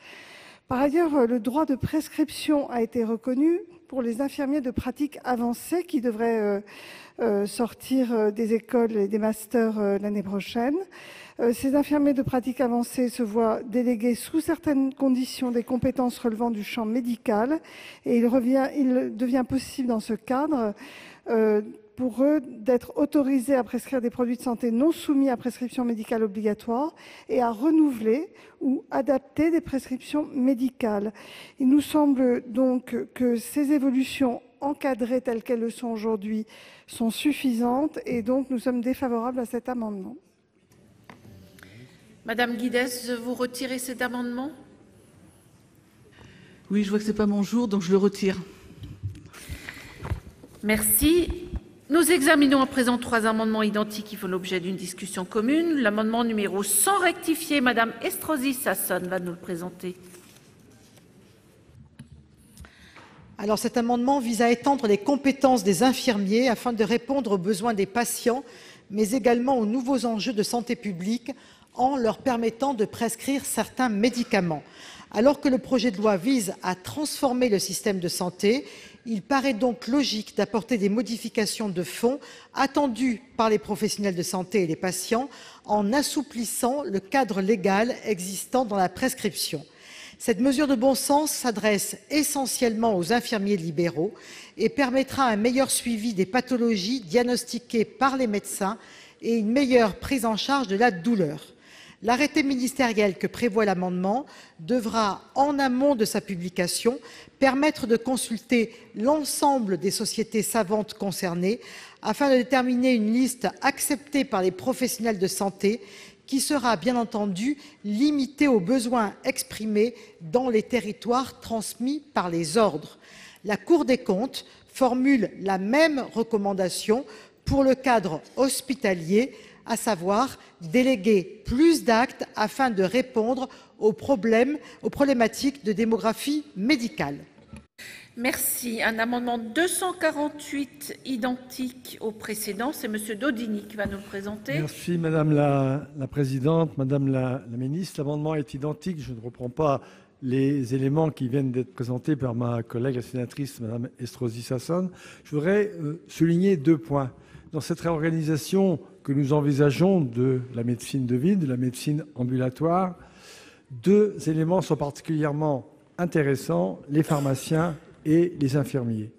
Par ailleurs, le droit de prescription a été reconnu pour les infirmiers de pratique avancée qui devraient sortir des écoles et des masters l'année prochaine. Ces infirmiers de pratique avancée se voient déléguer sous certaines conditions des compétences relevant du champ médical et il devient possible dans ce cadre pour eux d'être autorisés à prescrire des produits de santé non soumis à prescription médicale obligatoire et à renouveler ou adapter des prescriptions médicales. Il nous semble donc que ces évolutions encadrées telles qu'elles le sont aujourd'hui sont suffisantes et donc nous sommes défavorables à cet amendement. Madame Guidez, vous retirez cet amendement ? Oui, je vois que ce n'est pas mon jour, donc je le retire. Merci. Nous examinons à présent 3 amendements identiques qui font l'objet d'une discussion commune. L'amendement numéro 100 rectifié, Madame Estrosi Sassone va nous le présenter. Alors cet amendement vise à étendre les compétences des infirmiers afin de répondre aux besoins des patients, mais également aux nouveaux enjeux de santé publique en leur permettant de prescrire certains médicaments. Alors que le projet de loi vise à transformer le système de santé, il paraît donc logique d'apporter des modifications de fond attendues par les professionnels de santé et les patients en assouplissant le cadre légal existant dans la prescription. Cette mesure de bon sens s'adresse essentiellement aux infirmiers libéraux et permettra un meilleur suivi des pathologies diagnostiquées par les médecins et une meilleure prise en charge de la douleur. L'arrêté ministériel que prévoit l'amendement devra, en amont de sa publication, permettre de consulter l'ensemble des sociétés savantes concernées afin de déterminer une liste acceptée par les professionnels de santé qui sera bien entendu limité aux besoins exprimés dans les territoires transmis par les ordres. La Cour des comptes formule la même recommandation pour le cadre hospitalier, à savoir déléguer plus d'actes afin de répondre aux problématiques de démographie médicale. Merci. Un amendement 248 identique au précédent. C'est M. Daudigny qui va nous le présenter. Merci Madame la Présidente, Madame la Ministre. L'amendement est identique. Je ne reprends pas les éléments qui viennent d'être présentés par ma collègue la sénatrice Madame Estrosi Sassone. Je voudrais souligner 2 points. Dans cette réorganisation que nous envisageons de la médecine de ville, de la médecine ambulatoire, 2 éléments sont particulièrement intéressants, les pharmaciens et les infirmiers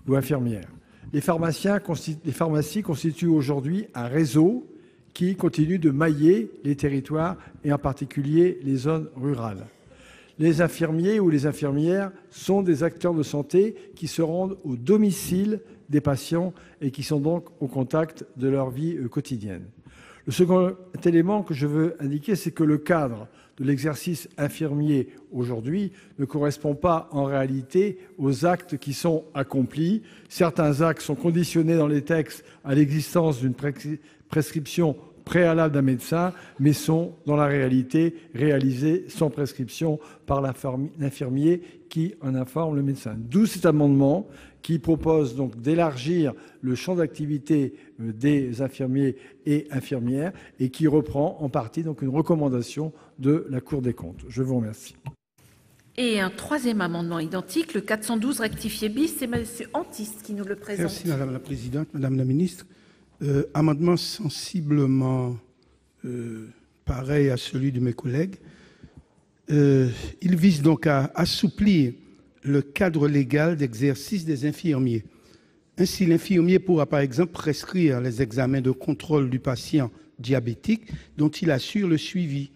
ou infirmières. Les pharmacies constituent aujourd'hui un réseau qui continue de mailler les territoires et en particulier les zones rurales. Les infirmiers ou les infirmières sont des acteurs de santé qui se rendent au domicile des patients et qui sont donc au contact de leur vie quotidienne. Le second élément que je veux indiquer, c'est que le cadre de l'exercice infirmier aujourd'hui ne correspond pas en réalité aux actes qui sont accomplis. Certains actes sont conditionnés dans les textes à l'existence d'une prescription préalable d'un médecin, mais sont dans la réalité réalisés sans prescription par l'infirmier qui en informe le médecin. D'où cet amendement qui propose donc d'élargir le champ d'activité des infirmiers et infirmières et qui reprend en partie donc une recommandation de la Cour des comptes. Je vous remercie. Et un 3e amendement identique, le 412 rectifié bis, c'est M. Antiste qui nous le présente. Merci Madame la Présidente, Madame la Ministre. Amendement sensiblement pareil à celui de mes collègues. Il vise donc à assouplir le cadre légal d'exercice des infirmiers. Ainsi, l'infirmier pourra par exemple prescrire les examens de contrôle du patient diabétique dont il assure le suivi.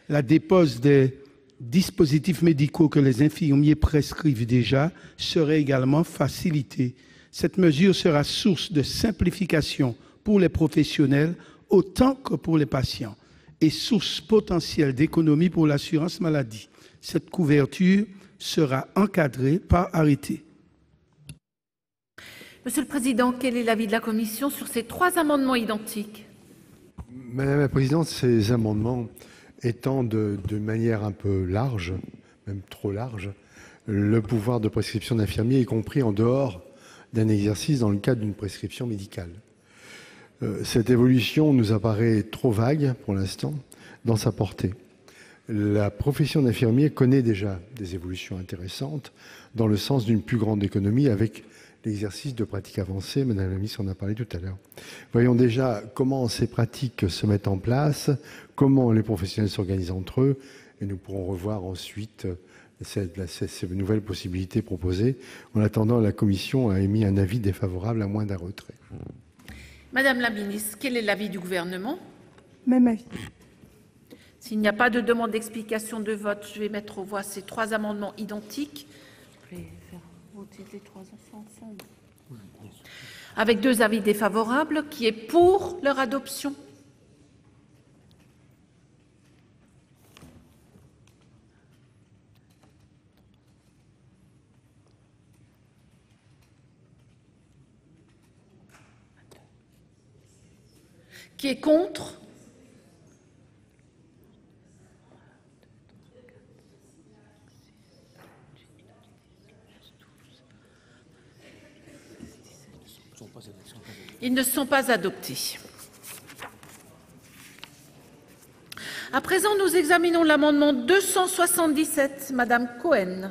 La dépose des dispositifs médicaux que les infirmiers prescrivent déjà serait également facilitée. Cette mesure sera source de simplification pour les professionnels autant que pour les patients et source potentielle d'économie pour l'assurance maladie. Cette couverture sera encadrée par arrêté. Monsieur le Président, quel est l'avis de la Commission sur ces 3 amendements identiques? Madame la Présidente, ces amendements étendent de manière un peu large, même trop large, le pouvoir de prescription d'infirmiers, y compris en dehors d'un exercice dans le cadre d'une prescription médicale. Cette évolution nous apparaît trop vague pour l'instant dans sa portée. La profession d'infirmier connaît déjà des évolutions intéressantes dans le sens d'une plus grande économie avec l'exercice de pratiques avancées. Madame la ministre en a parlé tout à l'heure. Voyons déjà comment ces pratiques se mettent en place, comment les professionnels s'organisent entre eux, et nous pourrons revoir ensuite ces nouvelles possibilités proposées. En attendant, la Commission a émis un avis défavorable à moins d'un retrait. Madame la Ministre, quel est l'avis du Gouvernement? Même avis. S'il n'y a pas de demande d'explication de vote, je vais mettre aux voix ces 3 amendements identiques. Je vais faire voter les 3 ensemble. Avec 2 avis défavorables, qui est pour leur adoption? Qui est contre? Ils ne sont pas adoptés. À présent, nous examinons l'amendement 277. Madame Cohen.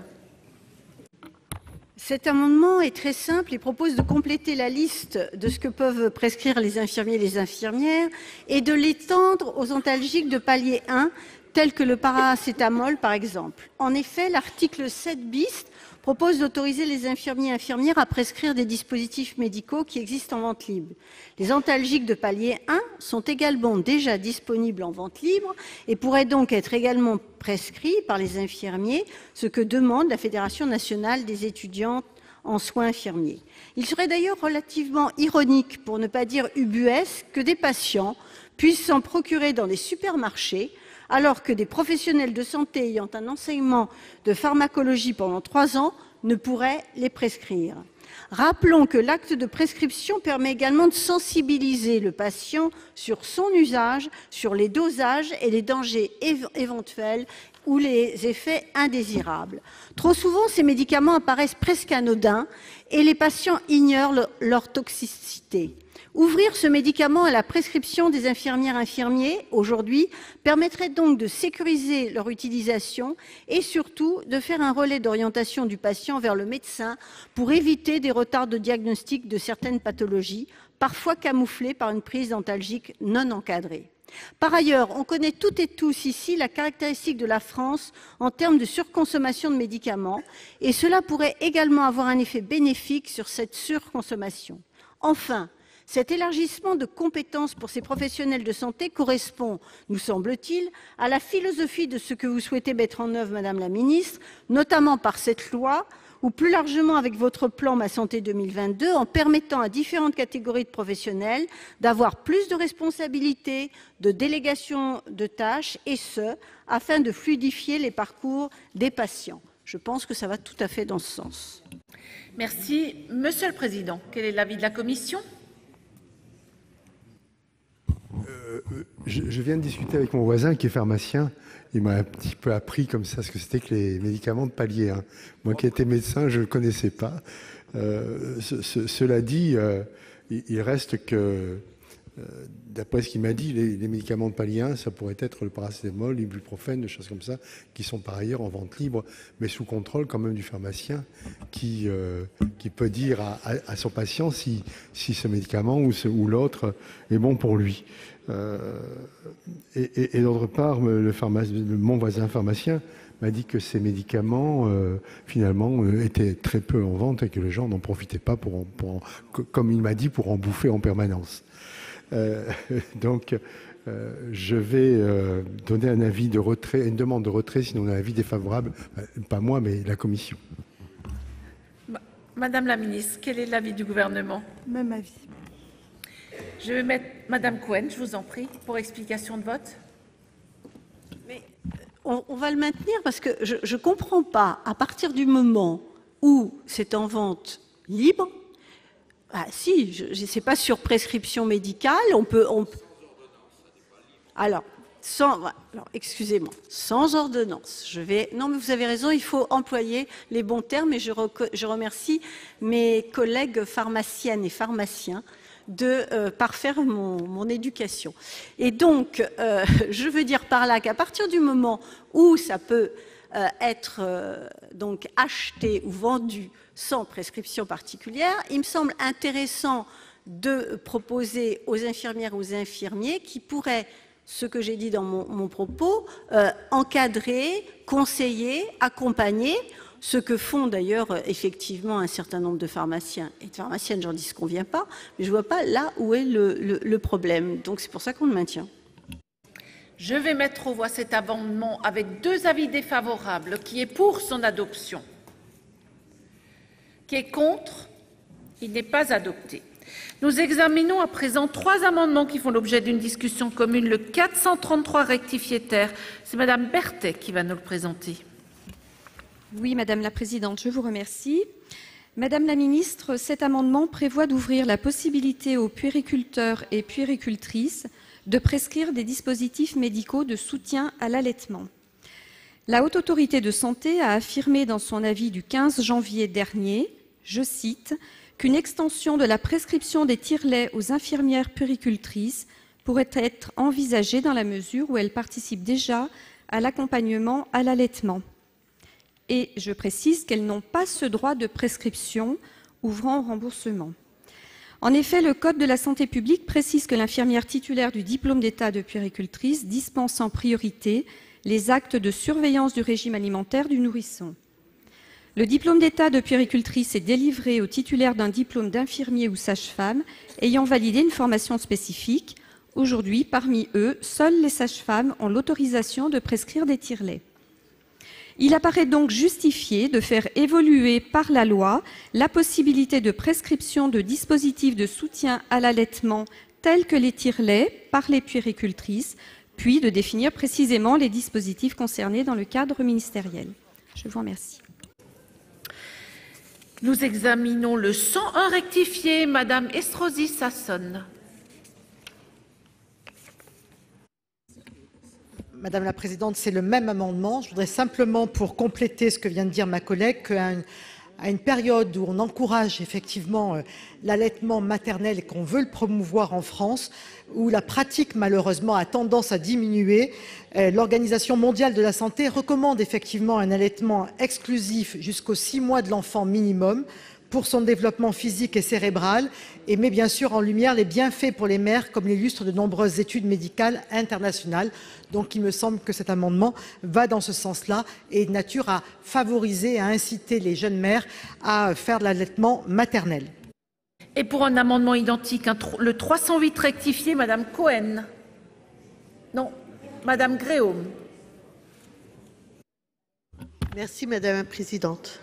Cet amendement est très simple et propose de compléter la liste de ce que peuvent prescrire les infirmiers et les infirmières et de l'étendre aux antalgiques de palier 1, tels que le paracétamol par exemple. En effet, l'article 7 bis propose d'autoriser les infirmiers et infirmières à prescrire des dispositifs médicaux qui existent en vente libre. Les antalgiques de palier 1 sont également déjà disponibles en vente libre et pourraient donc être également prescrits par les infirmiers, ce que demande la Fédération nationale des étudiants en soins infirmiers. Il serait d'ailleurs relativement ironique, pour ne pas dire ubuesque, que des patients puissent s'en procurer dans des supermarchés, alors que des professionnels de santé ayant un enseignement de pharmacologie pendant 3 ans ne pourraient les prescrire. Rappelons que l'acte de prescription permet également de sensibiliser le patient sur son usage, sur les dosages et les dangers éventuels ou les effets indésirables. Trop souvent, ces médicaments apparaissent presque anodins et les patients ignorent leur toxicité. Ouvrir ce médicament à la prescription des infirmières-infirmiers aujourd'hui permettrait donc de sécuriser leur utilisation et surtout de faire un relais d'orientation du patient vers le médecin pour éviter des retards de diagnostic de certaines pathologies, parfois camouflées par une prise d'antalgique non encadrée. Par ailleurs, on connaît toutes et tous ici la caractéristique de la France en termes de surconsommation de médicaments et cela pourrait également avoir un effet bénéfique sur cette surconsommation. Enfin, cet élargissement de compétences pour ces professionnels de santé correspond, nous semble-t-il, à la philosophie de ce que vous souhaitez mettre en œuvre, Madame la Ministre, notamment par cette loi ou plus largement avec votre plan Ma Santé 2022, en permettant à différentes catégories de professionnels d'avoir plus de responsabilités, de délégation de tâches, et ce, afin de fluidifier les parcours des patients. Je pense que ça va tout à fait dans ce sens. Merci. Monsieur le Président, quel est l'avis de la Commission ? Je viens de discuter avec mon voisin qui est pharmacien. Il m'a un petit peu appris comme ça ce que c'était que les médicaments de palier. Moi qui étais médecin, je ne le connaissais pas. Cela dit, il reste que, d'après ce qu'il m'a dit, les médicaments de palier 1, ça pourrait être le paracétamol, l'ibuprofène, des choses comme ça, qui sont par ailleurs en vente libre, mais sous contrôle quand même du pharmacien qui peut dire à son patient si ce médicament ou l'autre est bon pour lui. Et d'autre part, mon voisin pharmacien m'a dit que ces médicaments, finalement, étaient très peu en vente et que les gens n'en profitaient pas, comme il m'a dit, pour en bouffer en permanence. Donc, je vais donner un avis de retrait, une demande de retrait, sinon un avis défavorable, pas moi, mais la Commission. Madame la Ministre, quel est l'avis du gouvernement ? Même avis. Je vais mettre Madame Cohen, je vous en prie, pour explication de vote. Mais on va le maintenir parce que je ne comprends pas, à partir du moment où c'est en vente libre, c'est pas sur prescription médicale, Alors, excusez-moi, sans ordonnance. Non, mais vous avez raison, il faut employer les bons termes et je remercie mes collègues pharmaciennes et pharmaciens de parfaire mon éducation. Et donc, je veux dire par là qu'à partir du moment où ça peut être donc acheté ou vendu sans prescription particulière, il me semble intéressant de proposer aux infirmières ou aux infirmiers qui pourraient, ce que j'ai dit dans mon propos, encadrer, conseiller, accompagner, ce que font d'ailleurs effectivement un certain nombre de pharmaciens et de pharmaciennes, j'en dis ce qu'on ne vient pas, mais je ne vois pas là où est le problème. Donc c'est pour ça qu'on le maintient. Je vais mettre aux voix cet amendement avec 2 avis défavorables. Qui est pour son adoption? Qui est contre? Il n'est pas adopté. Nous examinons à présent 3 amendements qui font l'objet d'une discussion commune. Le 433 rectifié terre, c'est Madame Berthet qui va nous le présenter. Oui, Madame la Présidente, je vous remercie. Madame la Ministre, cet amendement prévoit d'ouvrir la possibilité aux puériculteurs et puéricultrices de prescrire des dispositifs médicaux de soutien à l'allaitement. La Haute Autorité de Santé a affirmé dans son avis du 15 janvier dernier, je cite, qu'une extension de la prescription des tire-laits aux infirmières puéricultrices pourrait être envisagée dans la mesure où elles participent déjà à l'accompagnement à l'allaitement. Et je précise qu'elles n'ont pas ce droit de prescription ouvrant au remboursement. En effet, le Code de la santé publique précise que l'infirmière titulaire du diplôme d'état de puéricultrice dispense en priorité les actes de surveillance du régime alimentaire du nourrisson. Le diplôme d'état de puéricultrice est délivré aux titulaires d'un diplôme d'infirmier ou sage-femme ayant validé une formation spécifique. Aujourd'hui, parmi eux, seules les sages-femmes ont l'autorisation de prescrire des tire-laits. Il apparaît donc justifié de faire évoluer par la loi la possibilité de prescription de dispositifs de soutien à l'allaitement tels que les tire-laits par les puéricultrices, puis de définir précisément les dispositifs concernés dans le cadre ministériel. Je vous remercie. Nous examinons le 101 rectifié. Madame Estrosi Sassone. Madame la présidente, c'est le même amendement. Je voudrais simplement, pour compléter ce que vient de dire ma collègue, qu'à une période où on encourage effectivement l'allaitement maternel et qu'on veut le promouvoir en France, où la pratique malheureusement a tendance à diminuer, l'Organisation mondiale de la santé recommande effectivement un allaitement exclusif jusqu'aux 6 mois de l'enfant minimum pour son développement physique et cérébral, et met bien sûr en lumière les bienfaits pour les mères, comme l'illustrent de nombreuses études médicales internationales. Donc il me semble que cet amendement va dans ce sens-là et est de nature à favoriser et à inciter les jeunes mères à faire de l'allaitement maternel. Et pour un amendement identique, le 308 rectifié, Madame Cohen. Non, Madame Gréaume. Merci Madame la Présidente.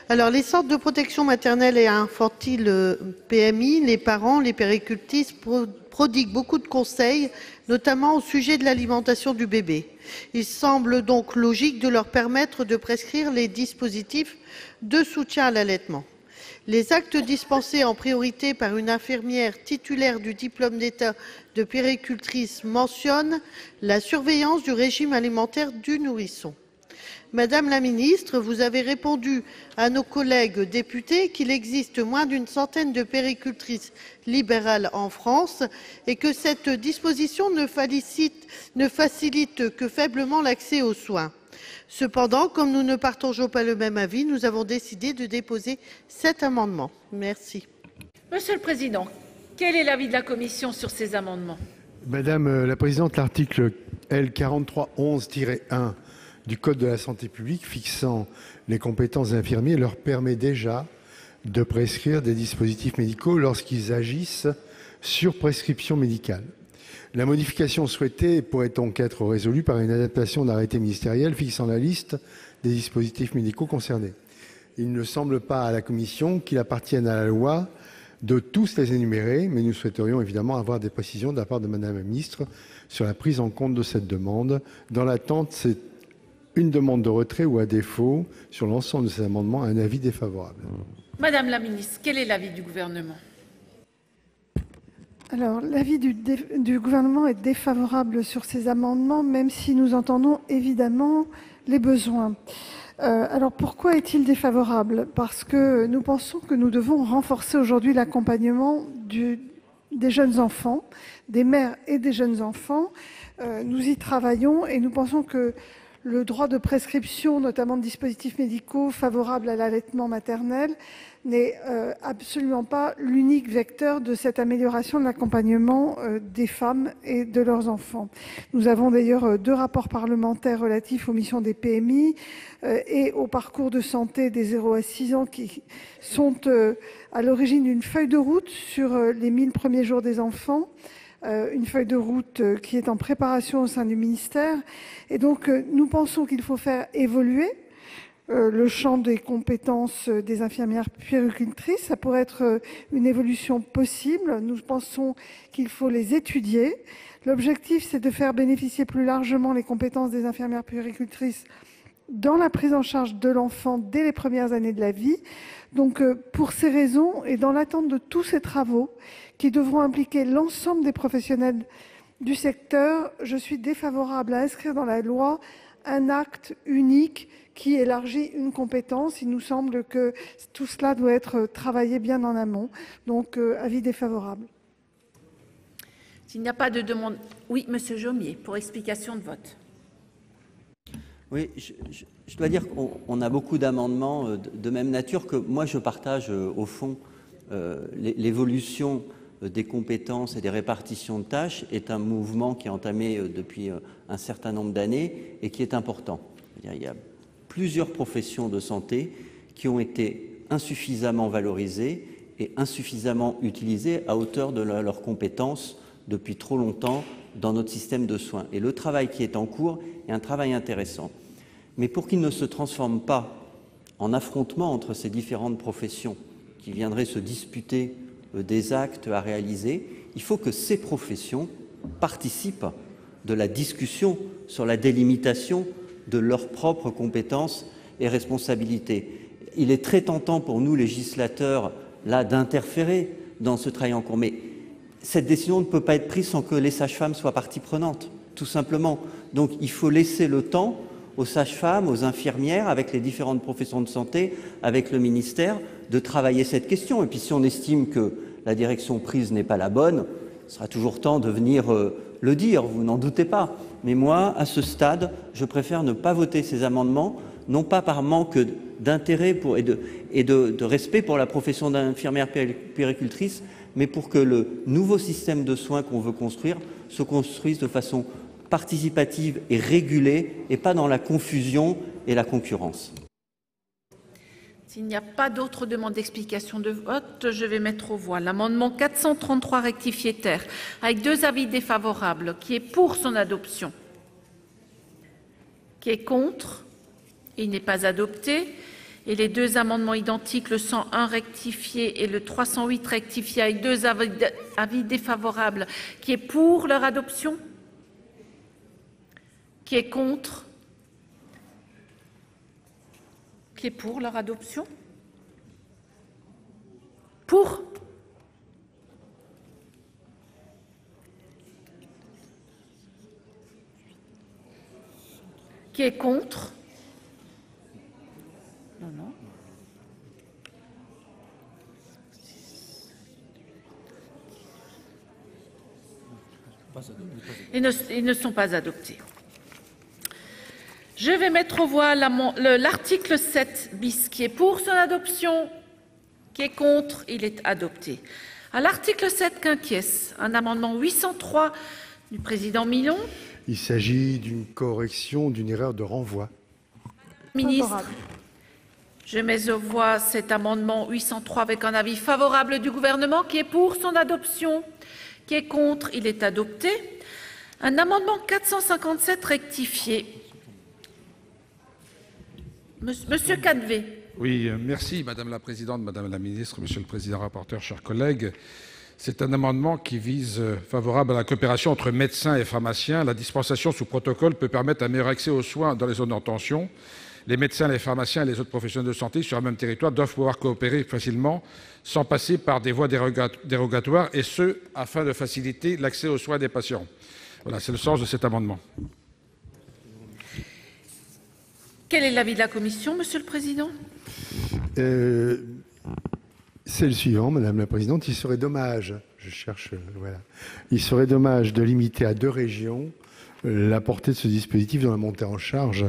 Alors, les centres de protection maternelle et infantile PMI, les parents, les puéricultrices prodiguent beaucoup de conseils, notamment au sujet de l'alimentation du bébé. Il semble donc logique de leur permettre de prescrire les dispositifs de soutien à l'allaitement. Les actes dispensés en priorité par une infirmière titulaire du diplôme d'État de puéricultrice mentionnent la surveillance du régime alimentaire du nourrisson. Madame la ministre, vous avez répondu à nos collègues députés qu'il existe moins d'une centaine de puéricultrices libérales en France et que cette disposition ne facilite que faiblement l'accès aux soins. Cependant, comme nous ne partageons pas le même avis, nous avons décidé de déposer cet amendement. Merci. Monsieur le Président, quel est l'avis de la Commission sur ces amendements? Madame la Présidente, l'article L. 4311-1 du Code de la santé publique fixant les compétences des infirmiers leur permet déjà de prescrire des dispositifs médicaux lorsqu'ils agissent sur prescription médicale. La modification souhaitée pourrait donc être résolue par une adaptation d'arrêté ministériel fixant la liste des dispositifs médicaux concernés. Il ne semble pas à la Commission qu'il appartienne à la loi de tous les énumérer, mais nous souhaiterions évidemment avoir des précisions de la part de Madame la Ministre sur la prise en compte de cette demande. Dans l'attente, c'est une demande de retrait ou à défaut, sur l'ensemble de ces amendements, un avis défavorable. Madame la Ministre, quel est l'avis du Gouvernement? Alors, l'avis du Gouvernement est défavorable sur ces amendements, même si nous entendons évidemment les besoins. Alors, pourquoi est-il défavorable? Parce que nous pensons que nous devons renforcer aujourd'hui l'accompagnement des jeunes enfants, des mères et des jeunes enfants. Nous y travaillons et nous pensons que le droit de prescription, notamment de dispositifs médicaux favorables à l'allaitement maternel, n'est absolument pas l'unique vecteur de cette amélioration de l'accompagnement des femmes et de leurs enfants. Nous avons d'ailleurs 2 rapports parlementaires relatifs aux missions des PMI et au parcours de santé des 0 à 6 ans qui sont à l'origine d'une feuille de route sur les 1000 premiers jours des enfants. Une feuille de route qui est en préparation au sein du ministère. Et donc, nous pensons qu'il faut faire évoluer le champ des compétences des infirmières puéricultrices. Ça pourrait être une évolution possible. Nous pensons qu'il faut les étudier. L'objectif, c'est de faire bénéficier plus largement les compétences des infirmières puéricultrices dans la prise en charge de l'enfant dès les premières années de la vie. Donc, pour ces raisons, et dans l'attente de tous ces travaux qui devront impliquer l'ensemble des professionnels du secteur, je suis défavorable à inscrire dans la loi un acte unique qui élargit une compétence. Il nous semble que tout cela doit être travaillé bien en amont. Donc, avis défavorable. S'il n'y a pas de demande... Oui, Monsieur Jomier, pour explication de vote. Oui, je dois dire qu'on a beaucoup d'amendements de même nature que moi je partage au fond. L'évolution des compétences et des répartitions de tâches est un mouvement qui est entamé depuis un certain nombre d'années et qui est important. Il y a plusieurs professions de santé qui ont été insuffisamment valorisées et insuffisamment utilisées à hauteur de leurs compétences depuis trop longtemps dans notre système de soins. Et le travail qui est en cours est un travail intéressant. Mais pour qu'il ne se transforme pas en affrontement entre ces différentes professions qui viendraient se disputer des actes à réaliser, il faut que ces professions participent de la discussion sur la délimitation de leurs propres compétences et responsabilités. Il est très tentant pour nous, législateurs, là, d'interférer dans ce travail en cours. Mais cette décision ne peut pas être prise sans que les sages-femmes soient partie prenante, tout simplement. Donc il faut laisser le temps aux sages-femmes, aux infirmières, avec les différentes professions de santé, avec le ministère, de travailler cette question. Et puis si on estime que la direction prise n'est pas la bonne, il sera toujours temps de venir le dire, vous n'en doutez pas. Mais moi, à ce stade, je préfère ne pas voter ces amendements, non pas par manque d'intérêt et de respect pour la profession d'infirmière puéricultrice, mais pour que le nouveau système de soins qu'on veut construire se construise de façon participative et régulée, et pas dans la confusion et la concurrence. S'il n'y a pas d'autres demandes d'explication de vote, je vais mettre aux voix l'amendement 433 rectifié terre, avec 2 avis défavorables. Qui est pour son adoption? Qui est contre? Il n'est pas adopté. Et les 2 amendements identiques, le 101 rectifié et le 308 rectifié, avec 2 avis défavorables. Qui est pour leur adoption? Qui est contre? Qui est pour leur adoption? Pour? Qui est contre? Non, non. Ils ne sont pas adoptés. Je vais mettre aux voix l'article 7 bis, qui est pour son adoption, qui est contre, il est adopté. À l'article 7 quinquies, un amendement 803 du président Milon. Il s'agit d'une correction d'une erreur de renvoi. Ministre, je mets aux voix cet amendement 803 avec un avis favorable du gouvernement, qui est pour son adoption, qui est contre, il est adopté. Un amendement 457 rectifié. Monsieur Cadvet. Oui, merci Madame la Présidente, Madame la Ministre, Monsieur le Président rapporteur, chers collègues. C'est un amendement qui vise favorable à la coopération entre médecins et pharmaciens. La dispensation sous protocole peut permettre un meilleur accès aux soins dans les zones en tension. Les médecins, les pharmaciens et les autres professionnels de santé sur un même territoire doivent pouvoir coopérer facilement sans passer par des voies dérogatoires, et ce, afin de faciliter l'accès aux soins des patients. Voilà, c'est le sens de cet amendement. Quel est l'avis de la commission, Monsieur le Président? C'est le suivant, Madame la Présidente. Il serait dommage, il serait dommage de limiter à 2 régions la portée de ce dispositif, dont la montée en charge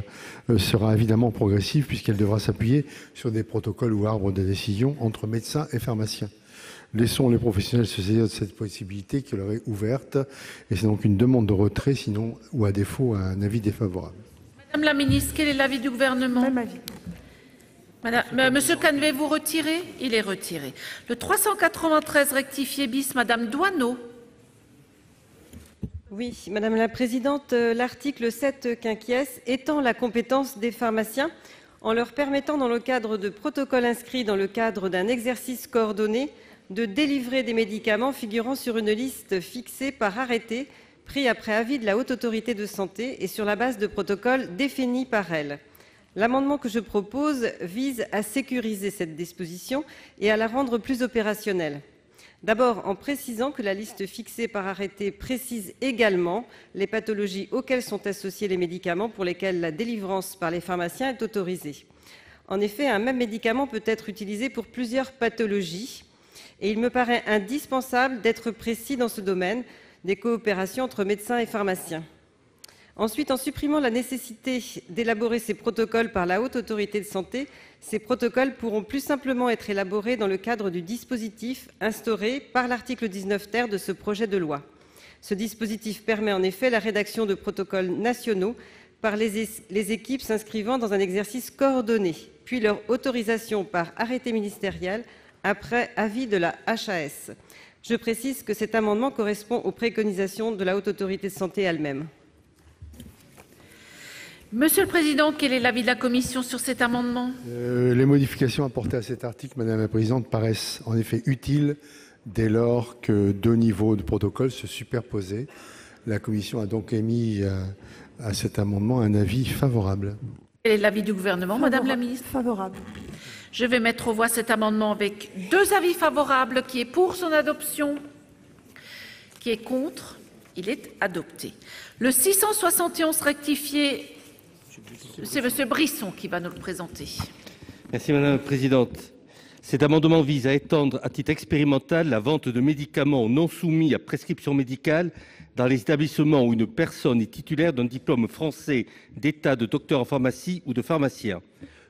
sera évidemment progressive, puisqu'elle devra s'appuyer sur des protocoles ou arbres de décision entre médecins et pharmaciens. Laissons les professionnels se saisir de cette possibilité qui leur est ouverte, et c'est donc une demande de retrait, sinon, ou à défaut, un avis défavorable. Madame la Ministre, quel est l'avis du gouvernement? Même avis. Monsieur Canvet, vous retirez? Il est retiré. Le 393 rectifié bis, Madame Doineau. Oui, Madame la Présidente, l'article 7 quinquies étend la compétence des pharmaciens en leur permettant, dans le cadre de protocoles inscrits dans le cadre d'un exercice coordonné, de délivrer des médicaments figurant sur une liste fixée par arrêté pris après avis de la Haute Autorité de Santé et sur la base de protocoles définis par elle. L'amendement que je propose vise à sécuriser cette disposition et à la rendre plus opérationnelle. D'abord, en précisant que la liste fixée par arrêté précise également les pathologies auxquelles sont associés les médicaments pour lesquels la délivrance par les pharmaciens est autorisée. En effet, un même médicament peut être utilisé pour plusieurs pathologies et il me paraît indispensable d'être précis dans ce domaine des coopérations entre médecins et pharmaciens. Ensuite, en supprimant la nécessité d'élaborer ces protocoles par la Haute Autorité de Santé, ces protocoles pourront plus simplement être élaborés dans le cadre du dispositif instauré par l'article 19 ter de ce projet de loi. Ce dispositif permet en effet la rédaction de protocoles nationaux par les équipes s'inscrivant dans un exercice coordonné, puis leur autorisation par arrêté ministériel après avis de la HAS. Je précise que cet amendement correspond aux préconisations de la Haute Autorité de Santé elle-même. Monsieur le Président, quel est l'avis de la Commission sur cet amendement? Les modifications apportées à cet article, Madame la Présidente, paraissent en effet utiles dès lors que deux niveaux de protocole se superposaient. La Commission a donc émis à cet amendement un avis favorable. Quel est l'avis du gouvernement, Madame la Ministre? Favorable. Je vais mettre aux voix cet amendement avec deux avis favorables. Qui est pour son adoption? Qui est contre? Il est adopté. Le 671 rectifié, c'est Monsieur Brisson qui va nous le présenter. Merci Madame la Présidente. Cet amendement vise à étendre à titre expérimental la vente de médicaments non soumis à prescription médicale dans les établissements où une personne est titulaire d'un diplôme français d'état de docteur en pharmacie ou de pharmacien.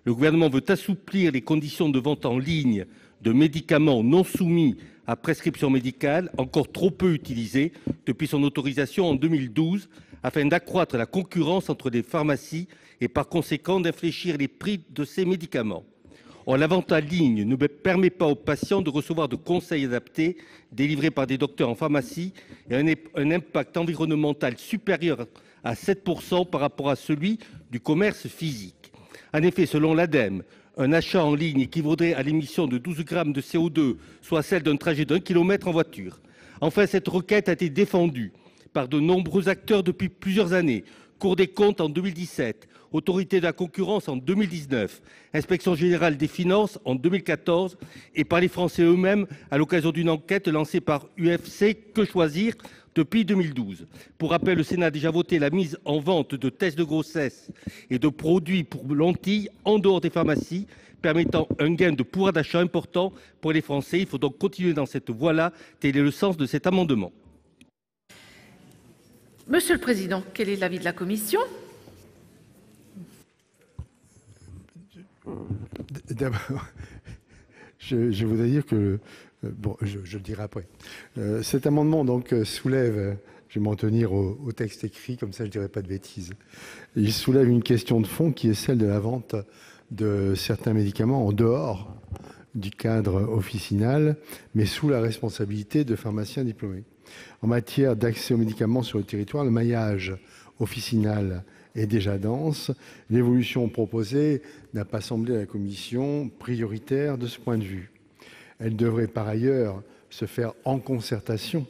Le gouvernement veut assouplir les conditions de vente en ligne de médicaments non soumis à prescription médicale, encore trop peu utilisés depuis son autorisation en 2012, afin d'accroître la concurrence entre les pharmacies et par conséquent d'infléchir les prix de ces médicaments. Or, la vente en ligne ne permet pas aux patients de recevoir de conseils adaptés délivrés par des docteurs en pharmacie et un impact environnemental supérieur à 7% par rapport à celui du commerce physique. En effet, selon l'ADEME, un achat en ligne équivaudrait à l'émission de 12 grammes de CO2, soit celle d'un trajet d'1 kilomètre en voiture. Enfin, cette requête a été défendue par de nombreux acteurs depuis plusieurs années. Cour des comptes en 2017, Autorité de la concurrence en 2019, Inspection générale des finances en 2014 et par les Français eux-mêmes à l'occasion d'une enquête lancée par UFC Que Choisir depuis 2012. Pour rappel, le Sénat a déjà voté la mise en vente de tests de grossesse et de produits pour lentilles en dehors des pharmacies, permettant un gain de pouvoir d'achat important pour les Français. Il faut donc continuer dans cette voie-là. Tel est le sens de cet amendement. Monsieur le Président, quel est l'avis de la Commission? D'abord, je voudrais dire que, bon, je le dirai après. Cet amendement donc soulève, je vais m'en tenir au texte écrit, comme ça je ne dirai pas de bêtises. Il soulève une question de fond qui est celle de la vente de certains médicaments en dehors du cadre officinal, mais sous la responsabilité de pharmaciens diplômés. En matière d'accès aux médicaments sur le territoire, le maillage officinal est déjà dense. L'évolution proposée n'a pas semblé à la Commission prioritaire de ce point de vue. Elle devrait par ailleurs se faire en concertation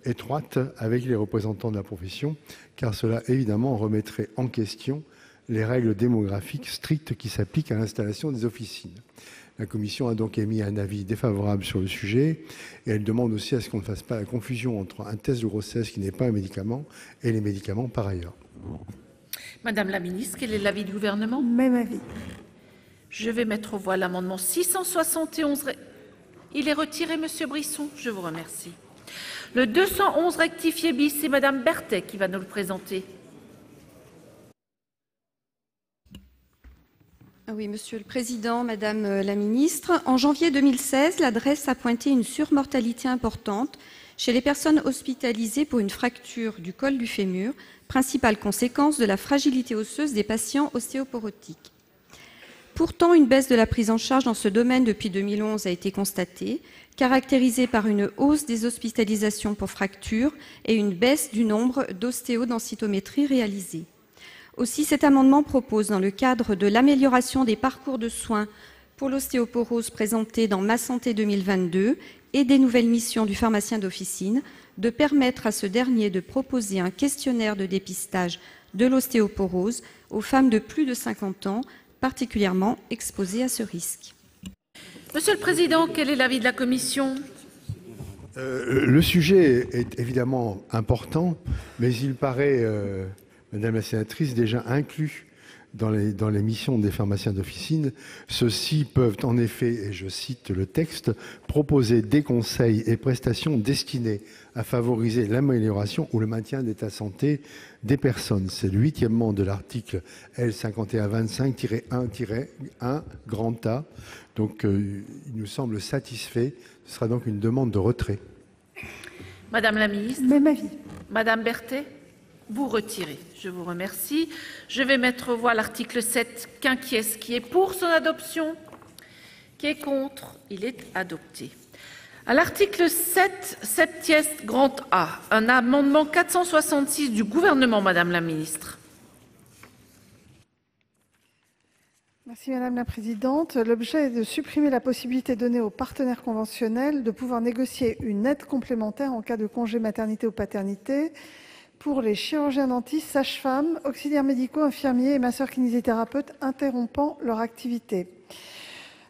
étroite avec les représentants de la profession, car cela évidemment remettrait en question les règles démographiques strictes qui s'appliquent à l'installation des officines. La Commission a donc émis un avis défavorable sur le sujet et elle demande aussi à ce qu'on ne fasse pas la confusion entre un test de grossesse qui n'est pas un médicament et les médicaments par ailleurs. Madame la Ministre, quel est l'avis du gouvernement? Même avis. Je vais mettre aux voix l'amendement 671. Il est retiré, Monsieur Brisson. Je vous remercie. Le 211 rectifié bis, c'est Madame Berthet qui va nous le présenter. Oui, Monsieur le Président, Madame la Ministre, en janvier 2016, l'adresse a pointé une surmortalité importante chez les personnes hospitalisées pour une fracture du col du fémur, principale conséquence de la fragilité osseuse des patients ostéoporotiques. Pourtant, une baisse de la prise en charge dans ce domaine depuis 2011 a été constatée, caractérisée par une hausse des hospitalisations pour fractures et une baisse du nombre d'ostéodensitométries réalisées. Aussi, cet amendement propose, dans le cadre de l'amélioration des parcours de soins pour l'ostéoporose présenté dans Ma Santé 2022 et des nouvelles missions du pharmacien d'officine, de permettre à ce dernier de proposer un questionnaire de dépistage de l'ostéoporose aux femmes de plus de 50 ans, particulièrement exposées à ce risque. Monsieur le Président, quel est l'avis de la Commission? Le sujet est évidemment important, mais il paraît, Madame la sénatrice, déjà inclus dans les missions des pharmaciens d'officine. Ceux-ci peuvent en effet, et je cite le texte, proposer des conseils et prestations destinés à favoriser l'amélioration ou le maintien de l'état de santé des personnes. C'est le 8e de l'article L5125-1-1 grand A. Donc il nous semble satisfait. Ce sera donc une demande de retrait. Madame la Ministre. Même avis. Madame Berthet. Vous retirez. Je vous remercie. Je vais mettre aux voix l'article 7 quinquies qui est pour son adoption, qui est contre. Il est adopté. À l'article 7 septies grand A, un amendement 466 du gouvernement, Madame la Ministre. Merci Madame la Présidente. L'objet est de supprimer la possibilité donnée aux partenaires conventionnels de pouvoir négocier une aide complémentaire en cas de congé maternité ou paternité pour les chirurgiens dentistes, sages-femmes, auxiliaires médicaux, infirmiers et masseurs-kinésithérapeutes interrompant leur activité.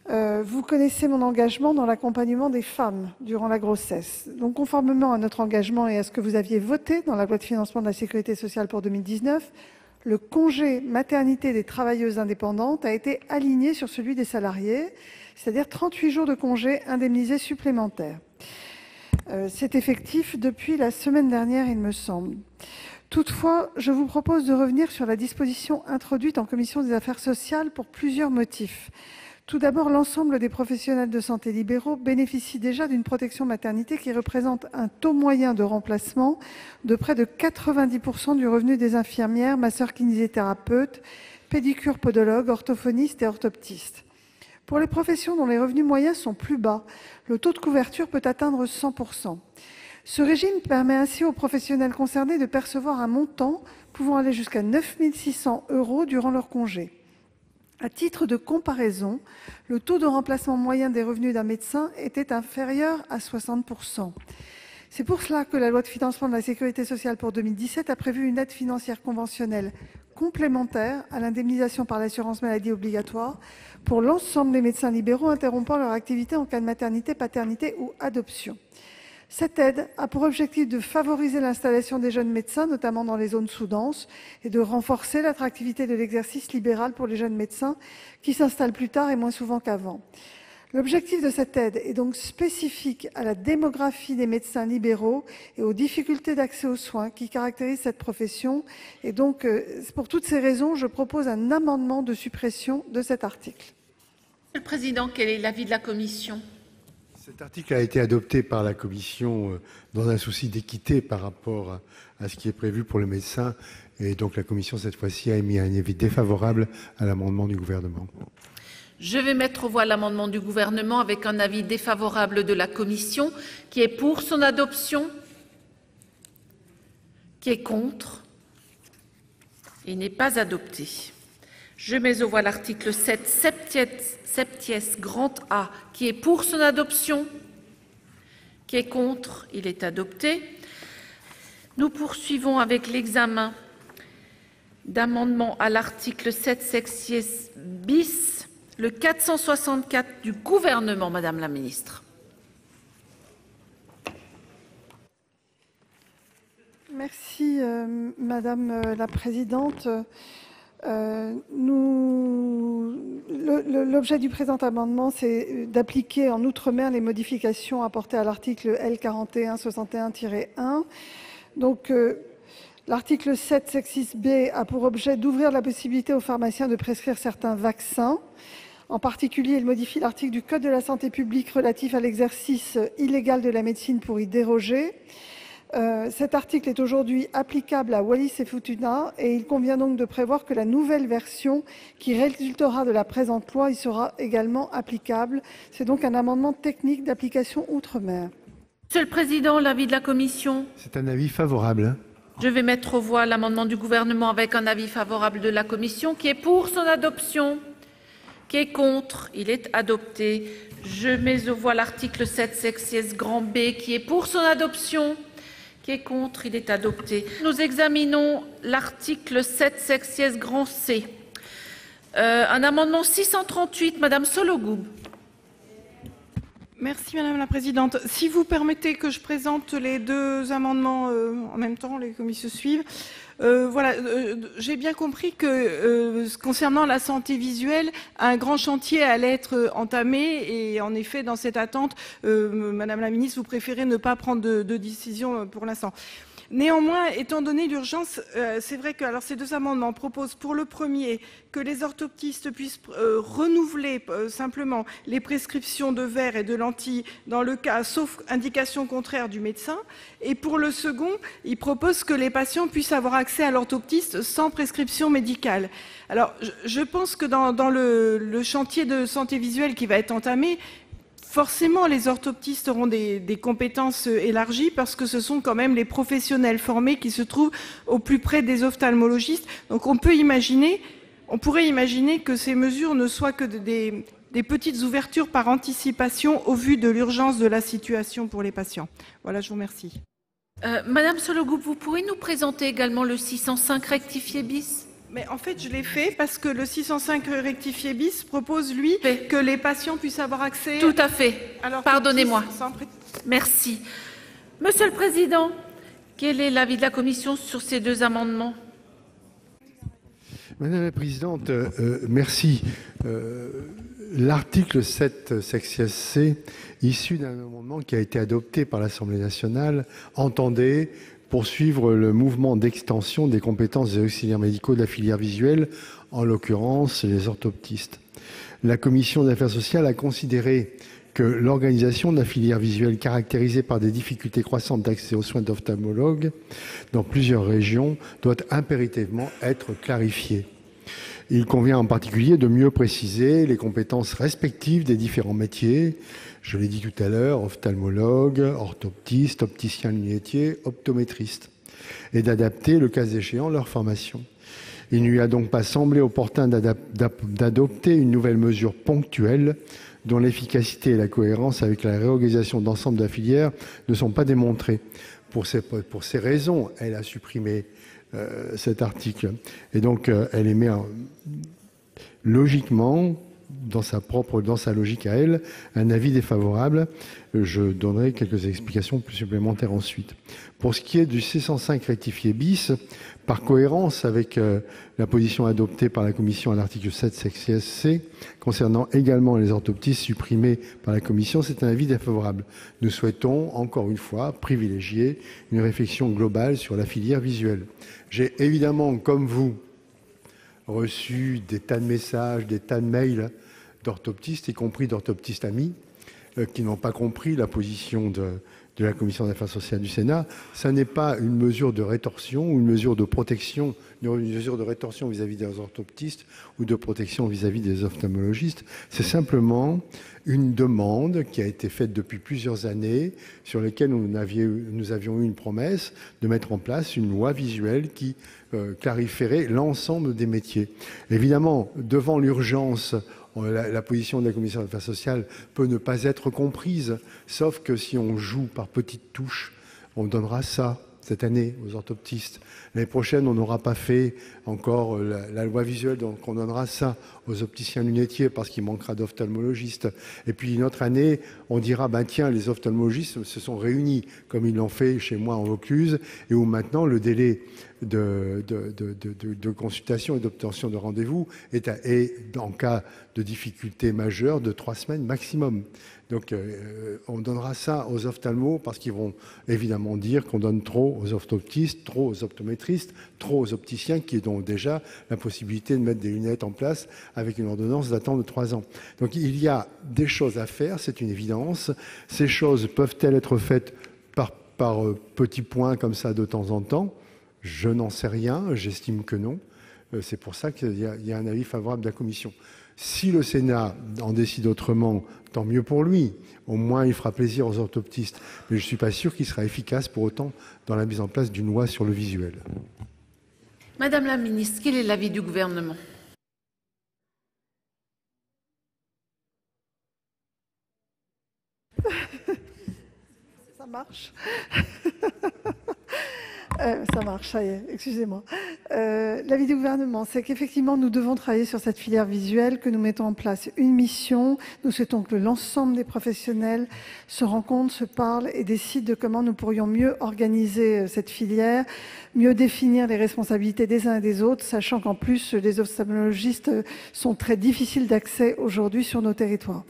Vous connaissez mon engagement dans l'accompagnement des femmes durant la grossesse. Donc, conformément à notre engagement et à ce que vous aviez voté dans la loi de financement de la Sécurité sociale pour 2019, le congé maternité des travailleuses indépendantes a été aligné sur celui des salariés, c'est-à-dire 38 jours de congé indemnisés supplémentaires. C'est effectif depuis la semaine dernière, il me semble. Toutefois, je vous propose de revenir sur la disposition introduite en commission des affaires sociales pour plusieurs motifs. Tout d'abord, l'ensemble des professionnels de santé libéraux bénéficient déjà d'une protection maternité qui représente un taux moyen de remplacement de près de 90% du revenu des infirmières, masseurs-kinésithérapeutes, pédicures, podologues, orthophonistes et orthoptistes. Pour les professions dont les revenus moyens sont plus bas, le taux de couverture peut atteindre 100%. Ce régime permet ainsi aux professionnels concernés de percevoir un montant pouvant aller jusqu'à 9 600 € durant leur congé. À titre de comparaison, le taux de remplacement moyen des revenus d'un médecin était inférieur à 60%. C'est pour cela que la loi de financement de la Sécurité sociale pour 2017 a prévu une aide financière conventionnelle complémentaire à l'indemnisation par l'assurance maladie obligatoire pour l'ensemble des médecins libéraux interrompant leur activité en cas de maternité, paternité ou adoption. Cette aide a pour objectif de favoriser l'installation des jeunes médecins, notamment dans les zones sous-denses, et de renforcer l'attractivité de l'exercice libéral pour les jeunes médecins qui s'installent plus tard et moins souvent qu'avant. L'objectif de cette aide est donc spécifique à la démographie des médecins libéraux et aux difficultés d'accès aux soins qui caractérisent cette profession. Et donc, pour toutes ces raisons, je propose un amendement de suppression de cet article. Monsieur le Président, quel est l'avis de la Commission ? Cet article a été adopté par la Commission dans un souci d'équité par rapport à ce qui est prévu pour les médecins. Et donc la Commission, cette fois-ci, a émis un avis défavorable à l'amendement du Gouvernement. Je vais mettre aux voix l'amendement du Gouvernement avec un avis défavorable de la Commission. Qui est pour son adoption? Qui est contre? Il n'est pas adopté. Je mets aux voix l'article 7 septies grand A. Qui est pour son adoption? Qui est contre? Il est adopté. Nous poursuivons avec l'examen d'amendements à l'article 7 sexies bis, le 464 du Gouvernement, Madame la Ministre. Merci, Madame la Présidente. L'objet du présent amendement, c'est d'appliquer en Outre-mer les modifications apportées à l'article L4161-1. Donc, l'article 7 sexies B a pour objet d'ouvrir la possibilité aux pharmaciens de prescrire certains vaccins. En particulier, il modifie l'article du Code de la santé publique relatif à l'exercice illégal de la médecine pour y déroger. Cet article est aujourd'hui applicable à Wallis et Futuna et il convient donc de prévoir que la nouvelle version qui résultera de la présente loi y sera également applicable. C'est donc un amendement technique d'application outre-mer. Monsieur le Président, l'avis de la Commission? C'est un avis favorable. Je vais mettre aux voix l'amendement du Gouvernement avec un avis favorable de la Commission. Qui est pour son adoption? Qui est contre? Il est adopté. Je mets aux voix l'article 7 sexies grand B. Qui est pour son adoption? Qui est contre? Il est adopté. Nous examinons l'article 7 sexies grand C. Un amendement 638, Madame Sollogoub. Merci Madame la Présidente. Si vous permettez que je présente les deux amendements en même temps, comme ils se suivent. J'ai bien compris que concernant la santé visuelle, un grand chantier allait être entamé et en effet, dans cette attente, Madame la Ministre, vous préférez ne pas prendre de décision pour l'instant. Néanmoins, étant donné l'urgence, c'est vrai que ces deux amendements proposent pour le premier que les orthoptistes puissent renouveler simplement les prescriptions de verres et de lentilles dans le cas, sauf indication contraire du médecin. Et pour le second, ils proposent que les patients puissent avoir accès à l'orthoptiste sans prescription médicale. Alors, je pense que dans le chantier de santé visuelle qui va être entamé, forcément, les orthoptistes auront des compétences élargies parce que ce sont quand même les professionnels formés qui se trouvent au plus près des ophtalmologistes. Donc on peut imaginer, on pourrait imaginer que ces mesures ne soient que des petites ouvertures par anticipation au vu de l'urgence de la situation pour les patients. Voilà, je vous remercie. Madame Sollogoub, vous pouvez nous présenter également le 605 rectifié bis? Mais en fait, je l'ai fait parce que le 605 rectifié bis propose, lui, que les patients puissent avoir accès... Tout à fait. Pardonnez-moi. Merci. Monsieur le Président, quel est l'avis de la Commission sur ces deux amendements? Madame la Présidente, merci. L'article 7, section C, issu d'un amendement qui a été adopté par l'Assemblée nationale, entendait poursuivre le mouvement d'extension des compétences des auxiliaires médicaux de la filière visuelle, en l'occurrence les orthoptistes. La Commission des affaires sociales a considéré que l'organisation de la filière visuelle, caractérisée par des difficultés croissantes d'accès aux soins d'ophtalmologues dans plusieurs régions, doit impérativement être clarifiée. Il convient en particulier de mieux préciser les compétences respectives des différents métiers, je l'ai dit tout à l'heure, ophtalmologue, orthoptiste, opticien lunetier, optométriste, et d'adapter, le cas échéant, leur formation. Il ne lui a donc pas semblé opportun d'adopter une nouvelle mesure ponctuelle dont l'efficacité et la cohérence avec la réorganisation d'ensemble de la filière ne sont pas démontrées. Pour ces raisons, elle a supprimé cet article. Et donc, elle émet logiquement, dans sa logique à elle, un avis défavorable. Je donnerai quelques explications supplémentaires ensuite. Pour ce qui est du 605 rectifié bis, par cohérence avec la position adoptée par la Commission à l'article 7 section C, concernant également les orthoptistes supprimés par la Commission, c'est un avis défavorable. Nous souhaitons, encore une fois, privilégier une réflexion globale sur la filière visuelle. J'ai évidemment, comme vous, reçu des tas de messages, des tas de mails d'orthoptistes, y compris d'orthoptistes amis, qui n'ont pas compris la position de la Commission des affaires sociales du Sénat. Ça n'est pas une mesure de rétorsion ou une mesure de protection, une mesure de rétorsion vis-à-vis des orthoptistes ou de protection vis-à-vis des ophtalmologistes. C'est simplement une demande qui a été faite depuis plusieurs années, sur laquelle nous avions eu une promesse de mettre en place une loi visuelle qui clarifierait l'ensemble des métiers. Évidemment, devant l'urgence, la position de la Commission des affaires sociales peut ne pas être comprise, sauf que si on joue par petites touches, on donnera ça cette année aux orthoptistes. L'année prochaine, on n'aura pas fait encore la loi visuelle, donc on donnera ça aux opticiens lunetiers parce qu'il manquera d'ophtalmologistes. Et puis une autre année, on dira, ben tiens, les ophtalmologistes se sont réunis, comme ils l'ont fait chez moi en Vaucluse, et où maintenant le délai de consultation et d'obtention de rendez-vous est, en cas de difficulté majeure, de 3 semaines maximum. Donc on donnera ça aux ophtalmos parce qu'ils vont évidemment dire qu'on donne trop aux orthoptistes, trop aux optométristes, trop aux opticiens qui ont déjà la possibilité de mettre des lunettes en place avec une ordonnance datant de 3 ans. Donc il y a des choses à faire, c'est une évidence. Ces choses peuvent-elles être faites par petits points comme ça de temps en temps? Je n'en sais rien, j'estime que non. C'est pour ça qu'il y a un avis favorable de la Commission. Si le Sénat en décide autrement, tant mieux pour lui. Au moins, il fera plaisir aux orthoptistes. Mais je ne suis pas sûr qu'il sera efficace pour autant dans la mise en place d'une loi sur le visuel. Madame la ministre, quel est l'avis du Gouvernement? Ça marche. Ça marche, ça y est, excusez-moi. L'avis du gouvernement, c'est qu'effectivement, nous devons travailler sur cette filière visuelle, que nous mettons en place une mission. Nous souhaitons que l'ensemble des professionnels se rencontrent, se parlent et décident de comment nous pourrions mieux organiser cette filière, mieux définir les responsabilités des uns et des autres, sachant qu'en plus, les ophtalmologistes sont très difficiles d'accès aujourd'hui sur nos territoires.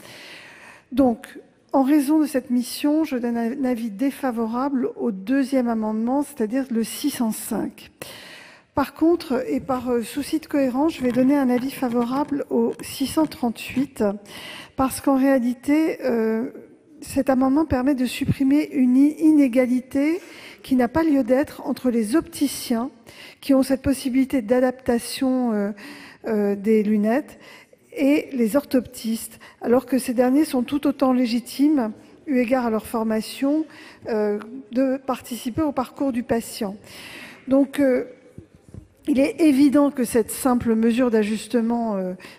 Donc, en raison de cette mission, je donne un avis défavorable au deuxième amendement, c'est-à-dire le 605. Par contre, et par souci de cohérence, je vais donner un avis favorable au 638, parce qu'en réalité, cet amendement permet de supprimer une inégalité qui n'a pas lieu d'être entre les opticiens, qui ont cette possibilité d'adaptation des lunettes, et les orthoptistes, alors que ces derniers sont tout autant légitimes, eu égard à leur formation, de participer au parcours du patient. Donc, il est évident que cette simple mesure d'ajustement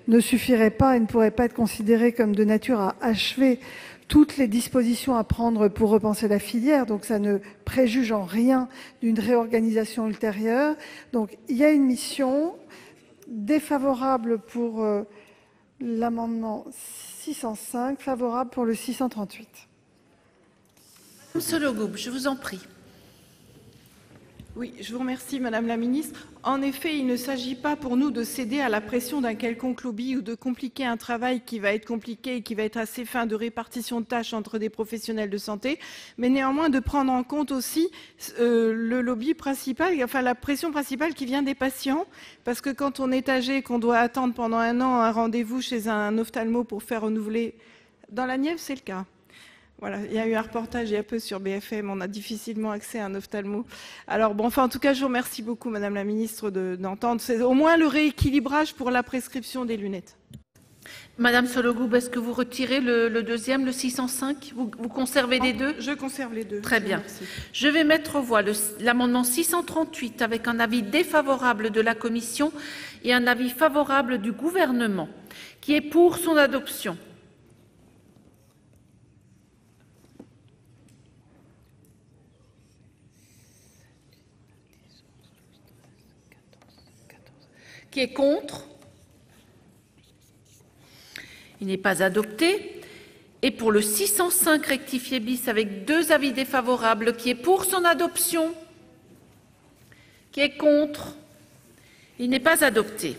ne suffirait pas et ne pourrait pas être considérée comme de nature à achever toutes les dispositions à prendre pour repenser la filière. Donc ça ne préjuge en rien d'une réorganisation ultérieure. Donc il y a une mission défavorable pour l'amendement 605, favorable pour le 638. Madame Sollogoub, je vous en prie. Oui, je vous remercie, Madame la Ministre. En effet, il ne s'agit pas pour nous de céder à la pression d'un quelconque lobby ou de compliquer un travail qui va être compliqué et qui va être assez fin de répartition de tâches entre des professionnels de santé, mais néanmoins de prendre en compte aussi le lobby principal, enfin la pression principale qui vient des patients, parce que quand on est âgé, qu'on doit attendre pendant 1 an un rendez-vous chez un ophtalmo pour faire renouveler, dans la Nièvre, c'est le cas. Voilà, il y a eu un reportage il y a peu sur BFM, on a difficilement accès à un ophtalmo. Alors bon, enfin en tout cas, je vous remercie beaucoup, Madame la Ministre, d'entendre. C'est au moins le rééquilibrage pour la prescription des lunettes. Madame Sollogoub, est-ce que vous retirez le deuxième, le 605 vous conservez les deux? Je conserve les deux. Très bien. Je vais mettre aux voix l'amendement 638 avec un avis défavorable de la Commission et un avis favorable du Gouvernement. Qui est pour son adoption? Qui est contre? Il n'est pas adopté. Et pour le 605 rectifié bis avec 2 avis défavorables, qui est pour son adoption? Qui est contre? Il n'est pas adopté.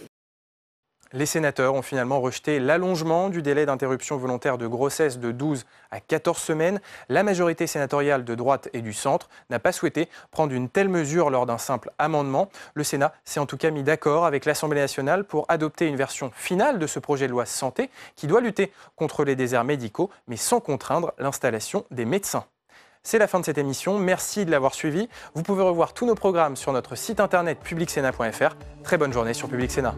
Les sénateurs ont finalement rejeté l'allongement du délai d'interruption volontaire de grossesse de 12 à 14 semaines. La majorité sénatoriale de droite et du centre n'a pas souhaité prendre une telle mesure lors d'un simple amendement. Le Sénat s'est en tout cas mis d'accord avec l'Assemblée nationale pour adopter une version finale de ce projet de loi santé qui doit lutter contre les déserts médicaux, mais sans contraindre l'installation des médecins. C'est la fin de cette émission. Merci de l'avoir suivi. Vous pouvez revoir tous nos programmes sur notre site internet publicsénat.fr. Très bonne journée sur Public Sénat.